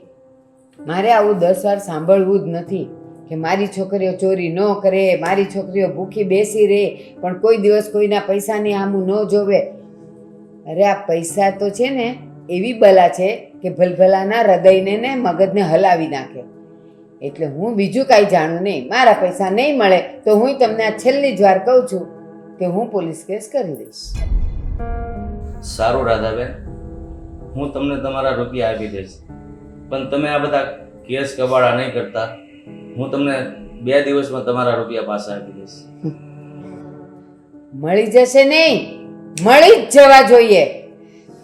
મારે આવું 10 વાર સાંભળવું જ નથી કે મારી છોકરીઓ ચોરી ન કરે, મારી છોકરીઓ ભૂખી બેસી રહે પણ કોઈ દિવસ કોઈના પૈસાની સામું ન જોવે. અરે આ પૈસા તો છે ને એવી બલા છે કે ભલભલાના હૃદયને ને મગજને હલાવી નાખે. એટલે હું બીજું કાંઈ જાણું નહીં. મારા પૈસા નહીં મળે તો હું તમને આ છેલ્લી જ વાર કહું છું કે હું પોલીસ કેસ કરી દઈશ. સારું રાધાબેન, હું તમને તમારા રૂપિયા આપી દઈશ, પણ તમે આ બધા કેસ કબાડા નહીં કરતા. હું તમને 2 દિવસમાં તમારા રૂપિયા પાછા આપી દઈશ. મળી જશે નહીં, મળી જ જવા જોઈએ.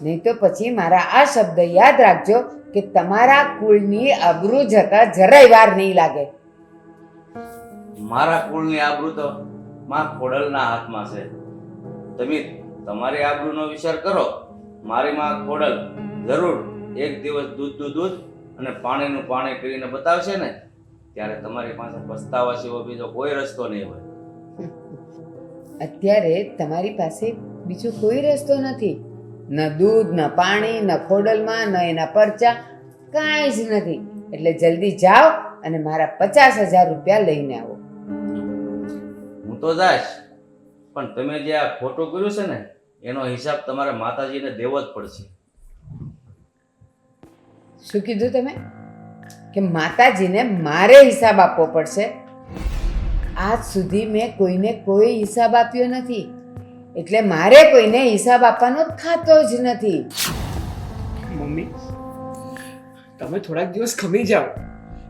નહીં તો પછી મારા આ શબ્દ યાદ રાખજો કે તમારા કુળની આબરૂ જતા જરાય વાર નહીં લાગે. મારા કુળની આબરૂ તો માં ખોડલના હાથમાં છે. તમે તમારી આબરૂનો વિચાર કરો. મારી માં ખોડલ જરૂર એક દિવસ દૂધ અને પાણીનું પાણી કરીને બતાવશે ને ત્યારે તમારી પાસે પસ્તાવા સિવાય બીજો કોઈ રસ્તો નહીં હોય. અત્યારે તમારી પાસે બીજો કોઈ રસ્તો નથી. ન દૂધ, ન પાણી, ન ખોડલમાં, ન એના પરચા, કાંઈ જ નથી. એટલે જલ્દી જાઓ અને મારા 50,000 રૂપિયા લઈને આવો. હું તો જાઈશ, પણ તમે જે આ ખોટું કર્યું છે ને એનો હિસાબ તમારે માતાજીને દેવો જ પડશે. શું કીધું તમે? કે માતાજીને મારે હિસાબ આપવો પડશે? આજ સુધી મેં કોઈને કોઈ હિસાબ આપ્યો નથી, એટલે મારે કોઈને હિસાબ આપવાનો ખાતો જ નથી. મમ્મી, તમે થોડાક દિવસ ખમી જાઓ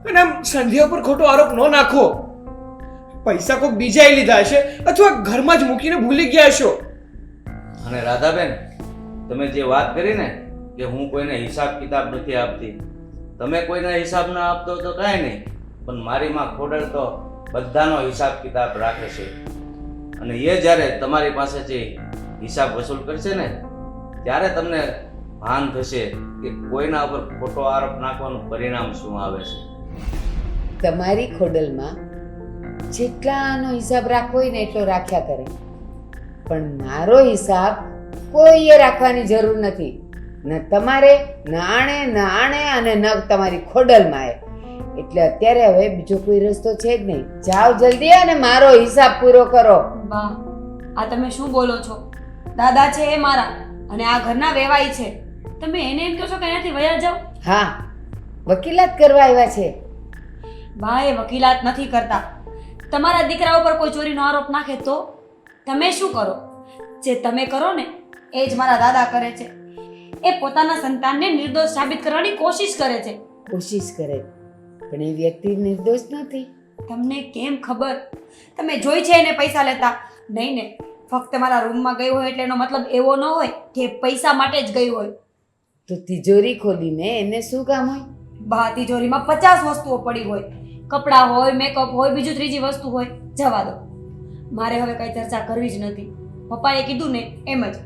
અને આમ સંધ્યા ઉપર ખોટો આરોપ ન નાખો. પૈસા કોઈ બીજાએ લીધા હશે અથવા ઘરમાં જ મૂકીને ભૂલી ગયા હશો. અને રાધાબેન, તમે જે વાત કરી ને કે હું કોઈને હિસાબ કિતાબ નથી આપતી, તમે કોઈને હિસાબ ના આપતો તો કાંઈ નહીં, પણ મારી માં ખોડલ તો બધાનો હિસાબ કિતાબ રાખે છે. અને એ જ્યારે તમારી પાસેથી હિસાબ વસૂલ કરશે ને ત્યારે તમને ભાન થશે કે કોઈના ઉપર ખોટો આરોપ નાખવાનું પરિણામ શું આવે છે. તમારી ખોડલમાં જેટલાનો હિસાબ રાખવો હોય ને એટલો રાખ્યા કરે, પણ મારો હિસાબ કોઈએ રાખવાની જરૂર નથી. ન તમારે, ન આણે અને ન તમારી ખોડલમાં. એટલે અત્યારે હવે બીજો કોઈ રસ્તો છે જ નહીં. જાઓ જલ્દી અને મારો હિસાબ પૂરો કરો. બા, આ તમે શું બોલો છો? દાદા છે એ મારા અને આ ઘરના વેવાઈ છે. તમે એને એમ કહો છો કે અહીંયાથી વયા જાઓ? હા, વકીલાત કરવા આવ્યા છે. બા, એ વકીલાત નથી કરતા. તમારા દીકરા ઉપર કોઈ ચોરીનો આરોપ નાખે તો તમે શું કરો? જે તમે કરો ને એ જ મારા દાદા કરે છે. એ પોતાના સંતાનને નિર્દોષ સાબિત કરવાની કોશિશ કરે છે. કોશિશ કરે પણ એ વ્યક્તિ નિર્દોષ નથી. તમને કેમ ખબર? તમે જોઈ છે એને પૈસા લેતા? નહીં ને, ફક્ત મારા રૂમમાં ગઈ હોય એટલે એનો મતલબ એવો ન હોય કે પૈસા માટે જ ગઈ હોય. તો તિજોરી ખોલીને એને શું કામ હોય? બા, તિજોરીમાં 50 વસ્તુઓ પડી હોય. કપડાં હોય, મેકઅપ હોય, બીજું ત્રીજી વસ્તુ હોય. જવા દો, મારે હવે કઈ ચર્ચા કરવી જ નથી. પપ્પાએ કીધું ને એમ જ.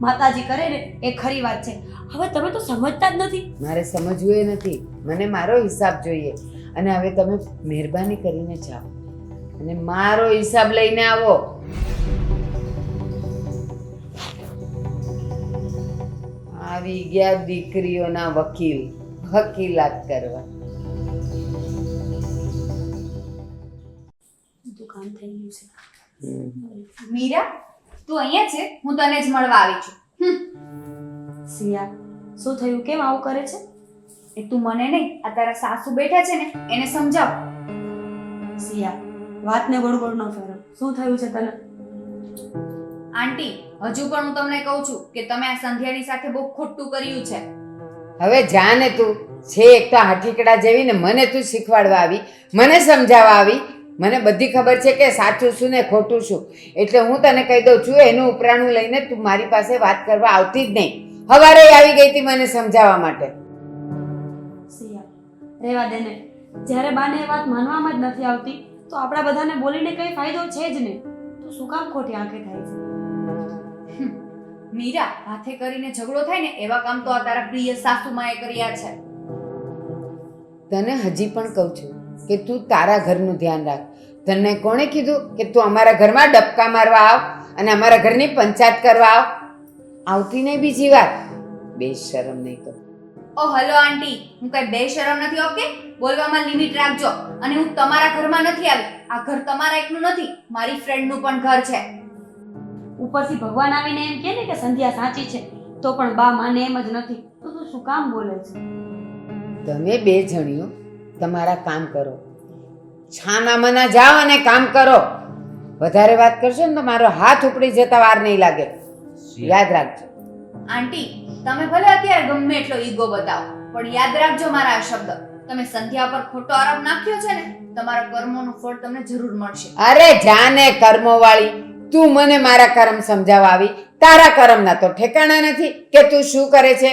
માતાજી કરે ને એ ખરી વાત છે. હવે તમે તો સમજતા જ નથી. મારે સમજવું એ નથી, મને મારો હિસાબ જોઈએ. અને હવે તમે મહેરબાની કરીને જાઓ અને મારો હિસાબ લઈને આવો. આવી ગયા દીકરીઓના વકીલ, વકીલાત કરવા. બધું કામ થઈ ગયું છે. મીરા તું અહીંયા છે, હું તને જ મળવા આવી છું. સિયા, શું થયું? કેમ આવું કરે છે? એ તું મને નહીં, આ તારા સાસુ બેઠા છે ને એને સમજાવ. સિયા, વાતને ગોળ ગોળ ન ફેરવ. શું થયું છે તને? આંટી, હજુ પણ હું તમને કહું છું કે તમે આ સંધ્યાની સાથે બહુ ખોટું કર્યું છે. હવે જા ને તું. છે એક તો હાથીકડા જેવી ને મને તું શીખવાડવા આવી, મને સમજાવવા આવી. મને બધી ખબર છે કે સાચું શું ને ખોટું શું. એટલે હું તને કહી દઉં છું, એનું ઉપરાણું લઈને તું મારી પાસે વાત કરવા આવતી જ નહીં. હવારે આવી ગઈ હતી મને સમજાવવા માટે. સિયા, રહેવા દે ને. જ્યારે બાને એ વાત માનવામાં જ નથી આવતી તો આપણા બધાને બોલીને કઈ ફાયદો છે જ નહીં. તો શું કામ ખોટી આંખે થાય છે? મીરા, હાથે કરીને ઝઘડો થાય ને એવા કામ તો આ તારા પ્રિય સાસુમાએ કર્યા છે. તને હજી પણ કહું છું કે તું તારા ઘરનું ધ્યાન રાખ. તને કોણે કીધું કે તું અમારા ઘરમાં ડબકા મારવા આવ અને અમારા ઘરની પંચાયત કરવા આવ? આવતી નહીં બીજી વાર. બેશરમ નહીં તો. ઓ હલો આંટી, હું કઈ બેશરમ નથી. ઓકે, બોલવામાં લિમિટ રાખજો. અને હું તમારા ઘરમાં નથી આવી. આ ઘર તમારા એકનું નથી, મારી ફ્રેન્ડનું પણ ઘર છે. ઉપરથી ભગવાન આવીને એમ કહે ને કે સંધ્યા સાચી છે, તો પણ બા માને એમ જ નથી. તો તું શું કામ બોલે છે? તમે બે જણીઓ તમારા કામ કરો. છાનામાના જાઓ અને કામ કરો. વધારે વાત કરશો ને તો મારો હાથ ઉપડી જતા વાર નહીં લાગે. યાદ રાખજો. આંટી, તમે ભલે અત્યારે ગમે એટલો ઈગો બતાવો, પણ યાદ રાખજો મારા આ શબ્દ. તમે સંધ્યા પર ખોટો આરોપ નાખ્યો છે ને, તમારા કર્મોનું ફળ તમને જરૂર મળશે. અરે જાને કર્મો વાળી, તું મને મારા કર્મ સમજાવવા આવી. તારા કર્મના તો ઠેકાણા નથી કે તું શું કરે છે.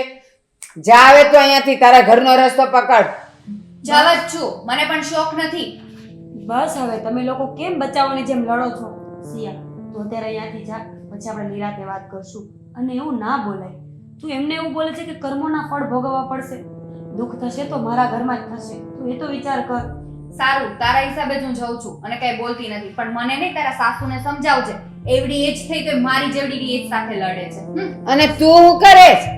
જા આવે તો અહીંયાથી તારા ઘરનો રસ્તો પકડ. જાવ જ છું, મને પણ શોખ નથી. બસ હવે તમે લોકો કેમ બચાવવાની જેમ લડો છો? સિયા, તું અત્યારે અહીંયાથી જા, પછી આપણે નિરાતે વાત કરશું. અને એવું ના બોલાય. તું એમને એવું બોલે છે કે કર્મોના ફળ ભોગવવા પડશે. દુઃખ થશે તો મારા ઘરમાં જ થશે. તું એ તો વિચાર કર. સારું, તારા હિસાબે જ હું જઉં છું અને કઈ બોલતી નથી. પણ મને નહીં, તારા સાસુને સમજાવજે. એવડી એજ થઈ તો મારી જેવડી એજ સાથે લડે છે. અને તું શું કરે છે?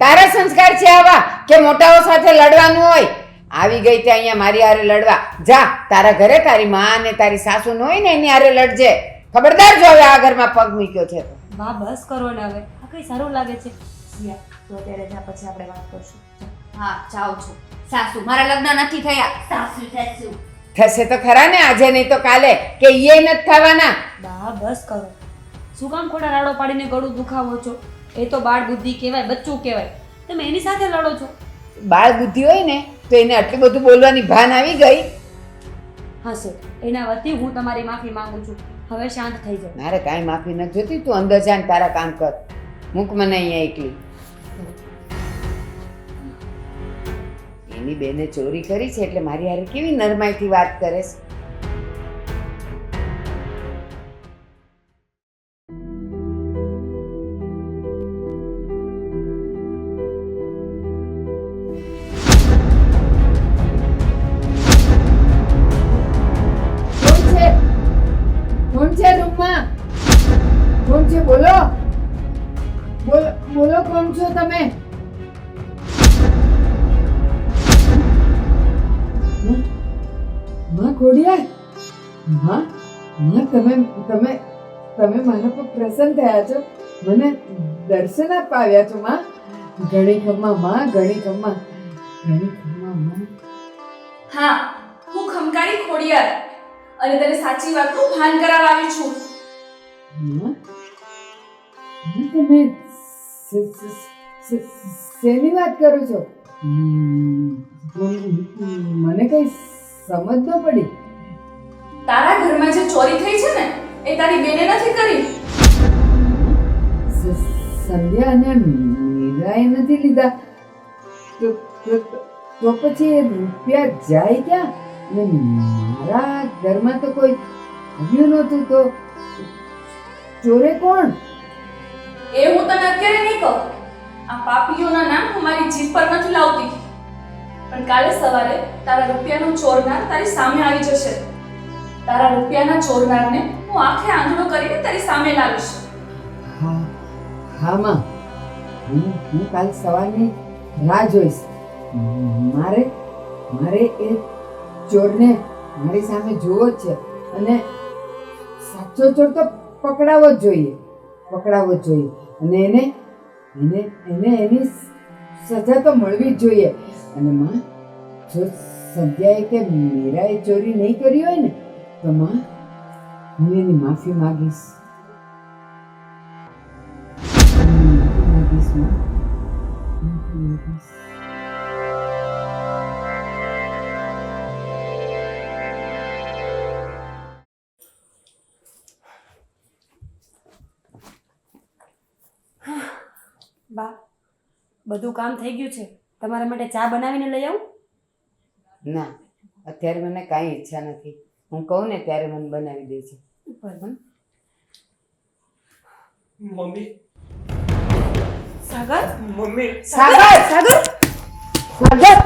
તારા સંસ્કાર છે આવા કે મોટાઓ સાથે લડવાનું હોય? આવી ગઈ તે અહીંયા મારી હારે લડવા. જા તારા ઘરે તારી માં અને તારી સાસુ ન હોય ને એની હારે લડજે. ખબરદાર જો હવે આ ઘરમાં પગ મૂક્યો છે તો. બા બસ કરો ને હવે. આ કઈ સારું લાગે છે? સિયા, તું અત્યારે જા, પછી આપણે વાત કરશું. જા. હા, જાઉં છું. સાસુ, મારા લગ્ન નથી થયા. સાસુ સાસુ થશે તો ખરા ને, આજે નહીં તો કાલે, કે એ નથી થવાના. બા બસ કરો. શું કામ ખોટા રાડો પાડીને ગળું દુખાવો છો? એ તો બાળ બુદ્ધિ કહેવાય, બચ્ચું કહેવાય. તમે એની સાથે લડો છો. બાળ બુદ્ધિ હોય ને તો એને આટલું બધું બોલવાની ભાન આવી ગઈ. હશે, એના વતી હું તમારી માફી માંગુ છું. હવે શાંત થઈ જાઓ. મારે કાંઈ માફી નથી જોતી. તું અંદર જા ને તારા કામ કર. મૂક મને અહીંયા એકલી. એની બેને ચોરી કરી છે એટલે મારી હારે કેવી નરમાઈથી વાત કરે છે. કોણ છે રૂમમાં? કોણ છે? બોલો બોલો, કોણ છો તમે? માં ખોડિયાર, માં તમે મારા પર પ્રસન્ન થયા છો, મને દર્શન આપવા આવ્યા છો. માં ઘણી ખમ્મા, માં ઘણી ખમ્મા, ઘણી ખમ્મા માં. હા, હું ખમકારી ખોડિયાર અને તને સાચી વાતનું ભાન કરાવવા આવી છું. માં તમે શેની વાત કરો છો? મને કઈ સમજ ન પડી. તારા ઘરમાં જે ચોરી થઈ છે ને એ તારી બેને નથી કરી. સંધ્યા અને મીરાએ નથી લીધા તો પછી એ રૂપિયા જાય ક્યાં? અને મારા ઘરમાં તો કોઈ આવ્યું નહોતું, તો ચોરે કોણ? એ હું તને અત્યારે નહીં કહું. આ પાપીઓના નામ હું મારી જીભ પર નથી લાવતી. પણ કાલે સવારે તારા રૂપિયાનો ચોરનાર તારી સામે આવી જશે. તારા રૂપિયાના ચોરનારને હું આંખે આંધળો કરીને તારી સામે લાવીશ. હા હા માં, હું કાલ સવારની રાહ જોઈશ. મારે મારે એ ચોરને મારી સામે જોવો જ છે અને સાચો ચોર તો પકડાવવો જ જોઈએ, પકડાવવો જ જોઈએ. અને એને એને એને એની સજા તો મળવી જ જોઈએ. અને માં, જો સંધ્યાએ કે મીરાએ ચોરી નહીં કરી હોય ને તો માં, હું એની માફી માગીશ. માફી માગીશ માં, માફી માગીશ. બા, બધું કામ થઈ ગયું છે. તમારા માટે ચા બનાવીને લઈ આવું? ના, અત્યારે મને કાંઈ ઈચ્છા નથી. હું કહું ને ત્યારે મને બનાવી દે છે. બરાબર. મમ્મી, સાગર, મમ્મી, સાગર સાગર સાગર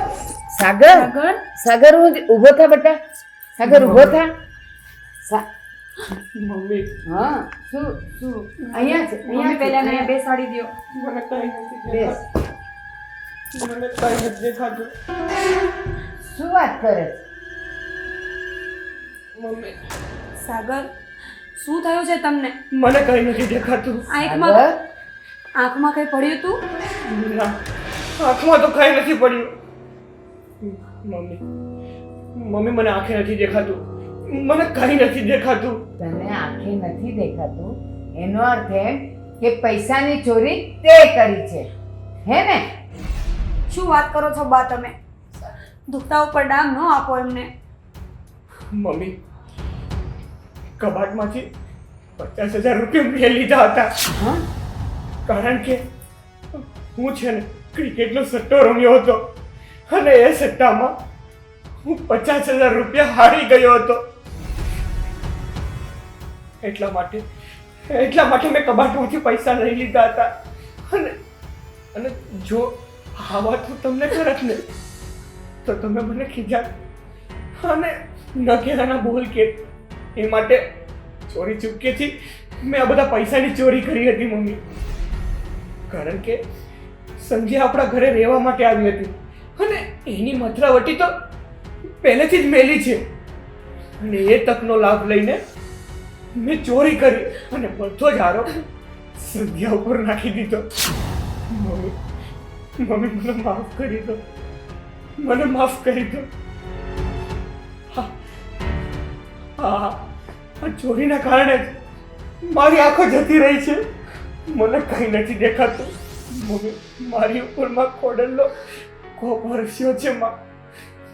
સાગર સાગર, સાગર, હું ઊભો થા બેટા. સાગર ઊભો થા. મમ્મી, હા, શું શું અહીંયા છે? મમ્મી પહેલા ને અહીંયા બેસાડી દ્યો. મને કઈ નથી બેસ. દેખાતું. મને કઈ નથી દેખાતું. શું વાત કરે છે? મમ્મી, સાગર, શું થયું છે તમને? મને કઈ નથી દેખાતું. આંખમાં સાગર, આંખમાં કઈ પડ્યું તું? ના, આંખમાં તો કઈ નથી પડ્યું. મમ્મી, મમ્મી, મને આંખે નથી દેખાતું. મને કઈ નથી દેખાતું. તને આંખે નથી દેખાતું એનો અર્થ એમ કે પૈસાની ચોરી તે કરી છે, હે ને? શું વાત કરો છો બા તમે? દુખતા ઉપર ડામ ન આપો એમને. મમ્મી, કબાટમાંથી 50,000 રૂપિયા મેં લીધા હતા. હા? કારણ કે હું છે ને ક્રિકેટનો સટ્ટો રમ્યો હતો અને એ સટ્ટામાં હું 50,000 રૂપિયા હારી ગયો હતો. એટલા માટે મેં કબાટમાંથી પૈસા લઈ લીધા હતા. અને જો આ વાત હું તમને કરત ને તો તમે મને ખીજાત અને ન કહેવાના બોલ કે. એ માટે ચોરી ચૂપકેથી મેં આ બધા પૈસાની ચોરી કરી હતી મમ્મી. કારણ કે સંજય આપણા ઘરે રહેવા માટે આવી હતી અને એની મથરાવટી તો પહેલેથી જ મેલી છે. અને એ તકનો લાભ લઈને મેં ચોરી કરી અને બધો જ આરોપ સંધ્યા ઉપર નાખી દીધો. મમ્મી, મમ્મી, મને માફ કરી દો. મને માફ કરી દો. હા, આ ચોરીના કારણે જ મારી આંખો જતી રહી છે. મને કંઈ નથી દેખાતું. મમ્મી, મારી ઉપર માં ખોડલનો કોપ વરસ્યો છે.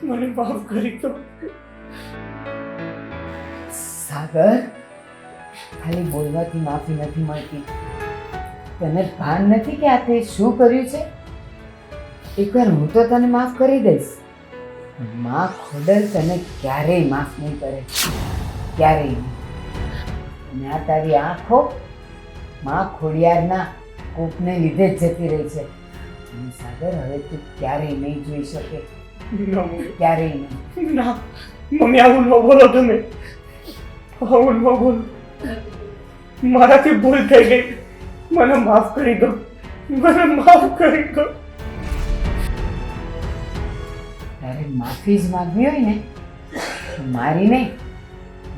મને માફ કરી દો. સાગર, ખાલી બોલવાથી માફી નથી મળતી. તને ભાન નથી કે આ તે શું કર્યું છે? એકવાર હું તો તને માફ કરી દઈશ. માં ખોડલ તને ક્યારેય માફ નહીં કરે, ક્યારેય નહીં. અને આ તારી આંખો માં ખોડિયારના કોપને લીધે જ જતી રહી છે. અને સાગર, હવે તું ક્યારેય નહીં જોઈ શકે, ના મમ્મી, ક્યારેય નહીં. ના મમ્મી, આવું ન બોલો તમે. આવું ન બોલો. મારાથી ભૂલ થઈ ગઈ. મને માફ કરી દો. મને માફ કરી દો. તારે માફી જ માંગવી હોય ને તો મારી નહીં,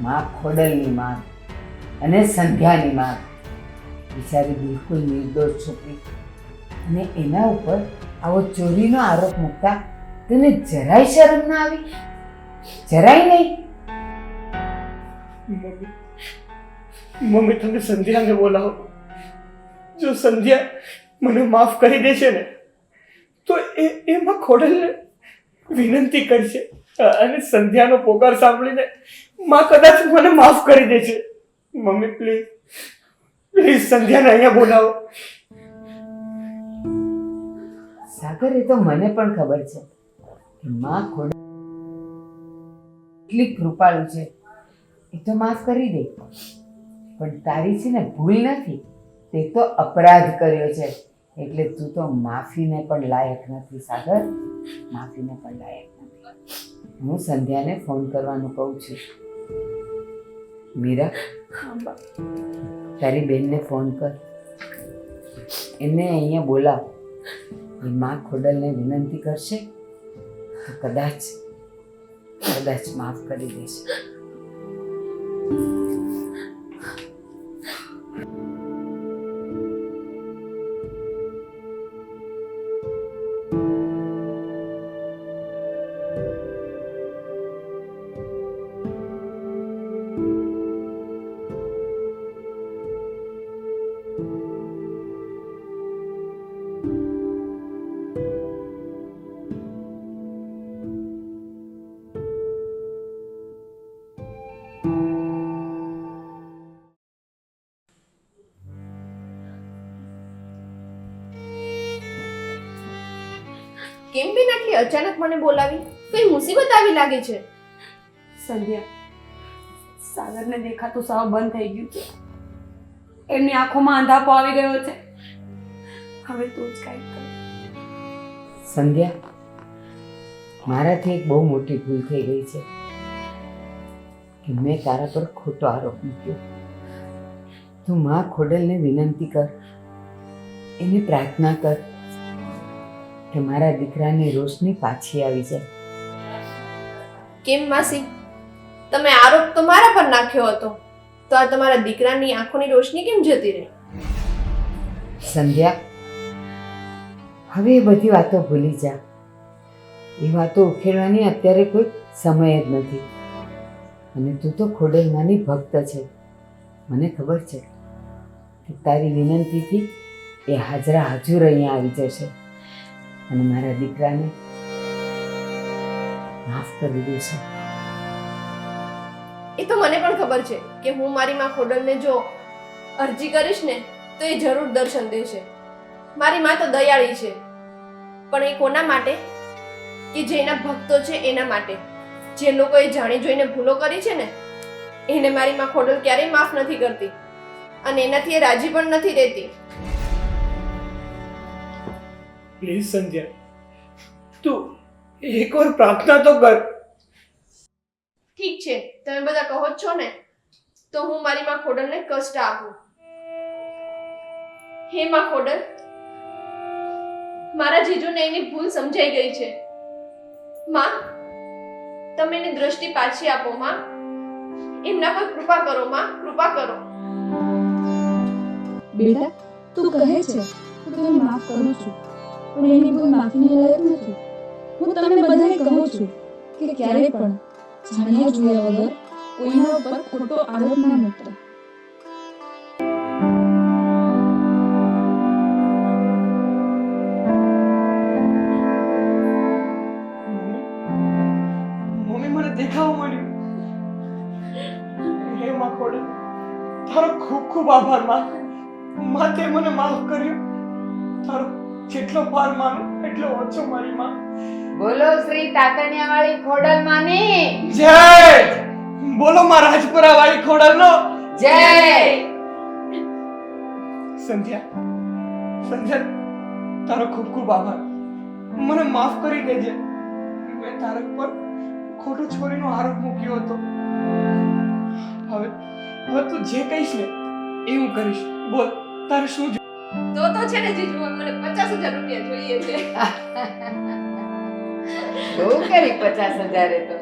માં ખોડલની માંગ અને સંધ્યાની માંગ. બિચારી બિલકુલ નિર્દોષ છોકરી અને એના ઉપર આવો ચોરીનો આરોપ મૂકતા તને જરાય શરમ ના આવી? જરાય નહીં? મમ્મી, મમ્મી, તમે સંધ્યાને બોલાવો. જો સંધ્યા મને માફ કરી દેશે ને તો એમાં ખોડલને વિનંતી કરશે અને સંધ્યાનો પોકાર સાંભળીને માં કદાચ મને માફ કરી દેશે. મમ્મી, પ્લીઝ પ્લીઝ સંધ્યાને અહીંયા બોલાવો. સાગર, એ તો મને પણ ખબર છે કે માં ખોડલ એટલી કૃપાળુ છે, એ તો માફ કરી દે. પણ તારી છે ને ભૂલ નથી, તે તો અપરાધ કર્યો છે, એટલે તું તો માફીને પણ લાયક નથી સાગર, માફીને પણ લાયક નથી. હું સંધ્યાને ફોન કરવાનું કહું છું. મીરા, તારી બેનને ફોન કર, એને અહીંયા બોલાવ. એ માં ખોડલને વિનંતી કરશે તો કદાચ માફ કરી દેશે. કેમ બેન આટલી અચાનક મને બોલાવી? કઈ મુસીબત આવી લાગે છે? સંધ્યા, સાગરને દેખાતું સાવ બંધ થઈ ગયું છે. એમની આંખોમાં અંધાપો આવી ગયો છે. હવે તું જ કાંઈક કર. સંધ્યા, મારાથી એક બહુ મોટી ભૂલ થઈ ગઈ છે કે મેં તારા પર ખોટો આરોપ મૂક્યો. તું માં ખોડલને વિનંતી કર, એને પ્રાર્થના કર કે મારા દીકરાની રોશની પાછી આવી જાય. કેમ માસી, તમે આરોપ તો મારા પર નાખ્યો હતો, તો આ તમારા દીકરાની આંખોની રોશની કેમ જતી રહી? સંધ્યા, હવે એ બધી વાતો ભૂલી જા. એ વાતો ઉકેલવાની અત્યારે કોઈ સમય જ નથી. અને તું તો ખોડલમાની ભક્ત છે. મને ખબર છે કે તારી વિનંતીથી એ હાજરા હજુર અહીંયા આવી જશે અને મારા દીકરાને માફ કરી દેશે. એ તો મને પણ ખબર છે કે હું મારી માં ખોડલને જો અરજી કરીશ ને તો એ જરૂર દર્શન દેશે. મારી માં તો દયાળી છે, પણ એ કોના માટે? કે જે એના ભક્તો છે એના માટે. જે લોકોએ જાણી જોઈને ભૂલો કરી છે ને એને મારી માં ખોડલ ક્યારેય માફ નથી કરતી અને એનાથી એ રાજી પણ નથી રહેતી. પ્લીઝ સંધ્યા, તું એકવાર પ્રાર્થના તો કર. ઠીક છે, તમે બધા કહો જ છો ને, તો હું મારી માં ખોડલને કષ્ટ આપું. હે માં ખોડલ, મારા જીજુને એની ભૂલ સમજાઈ ગઈ છે. માં, તમે એની દ્રષ્ટિ પાછી આપો. માં, એમના પર કૃપા કરો. માં, કૃપા કરો. બેટા, તું કહે છે હું તને માફ કરું છું, પણ એની ભૂલ માફીની લાયક નથી. હું તમને બધાને કહું છું કે ક્યારેય પણ જાણ્યા જોયા વગર કોઈના ઉપર ખોટો આરોપ ના મૂકતા. મમ્મી, મને દેખાવા મળ્યું. હે માં ખોડલ, તારો ખૂબ ખૂબ આભાર માં. માં, તે મને માફ કર્યું. તારો જેટલો ભાર માનું એટલો ઓછો મારી માં. બોલો શ્રી તાતણિયા વાળી ખોડલ માની જય. બોલો માં રાજપુરા વાળી ખોડલનો જય. સંધ્યા, તારો ખૂબ ખૂબ આભાર. મને માફ કરી દેજે. મેં તારા પર ખોટો છોરીનો આરોપ મૂક્યો હતો. હવે તું જે કહીશ ને એ હું કરીશ. બોલ, તારે શું તો છે ને જીજુ, મને 50,000 રૂપિયા જોઈએ છે. બહુ કરી 50,000 તો.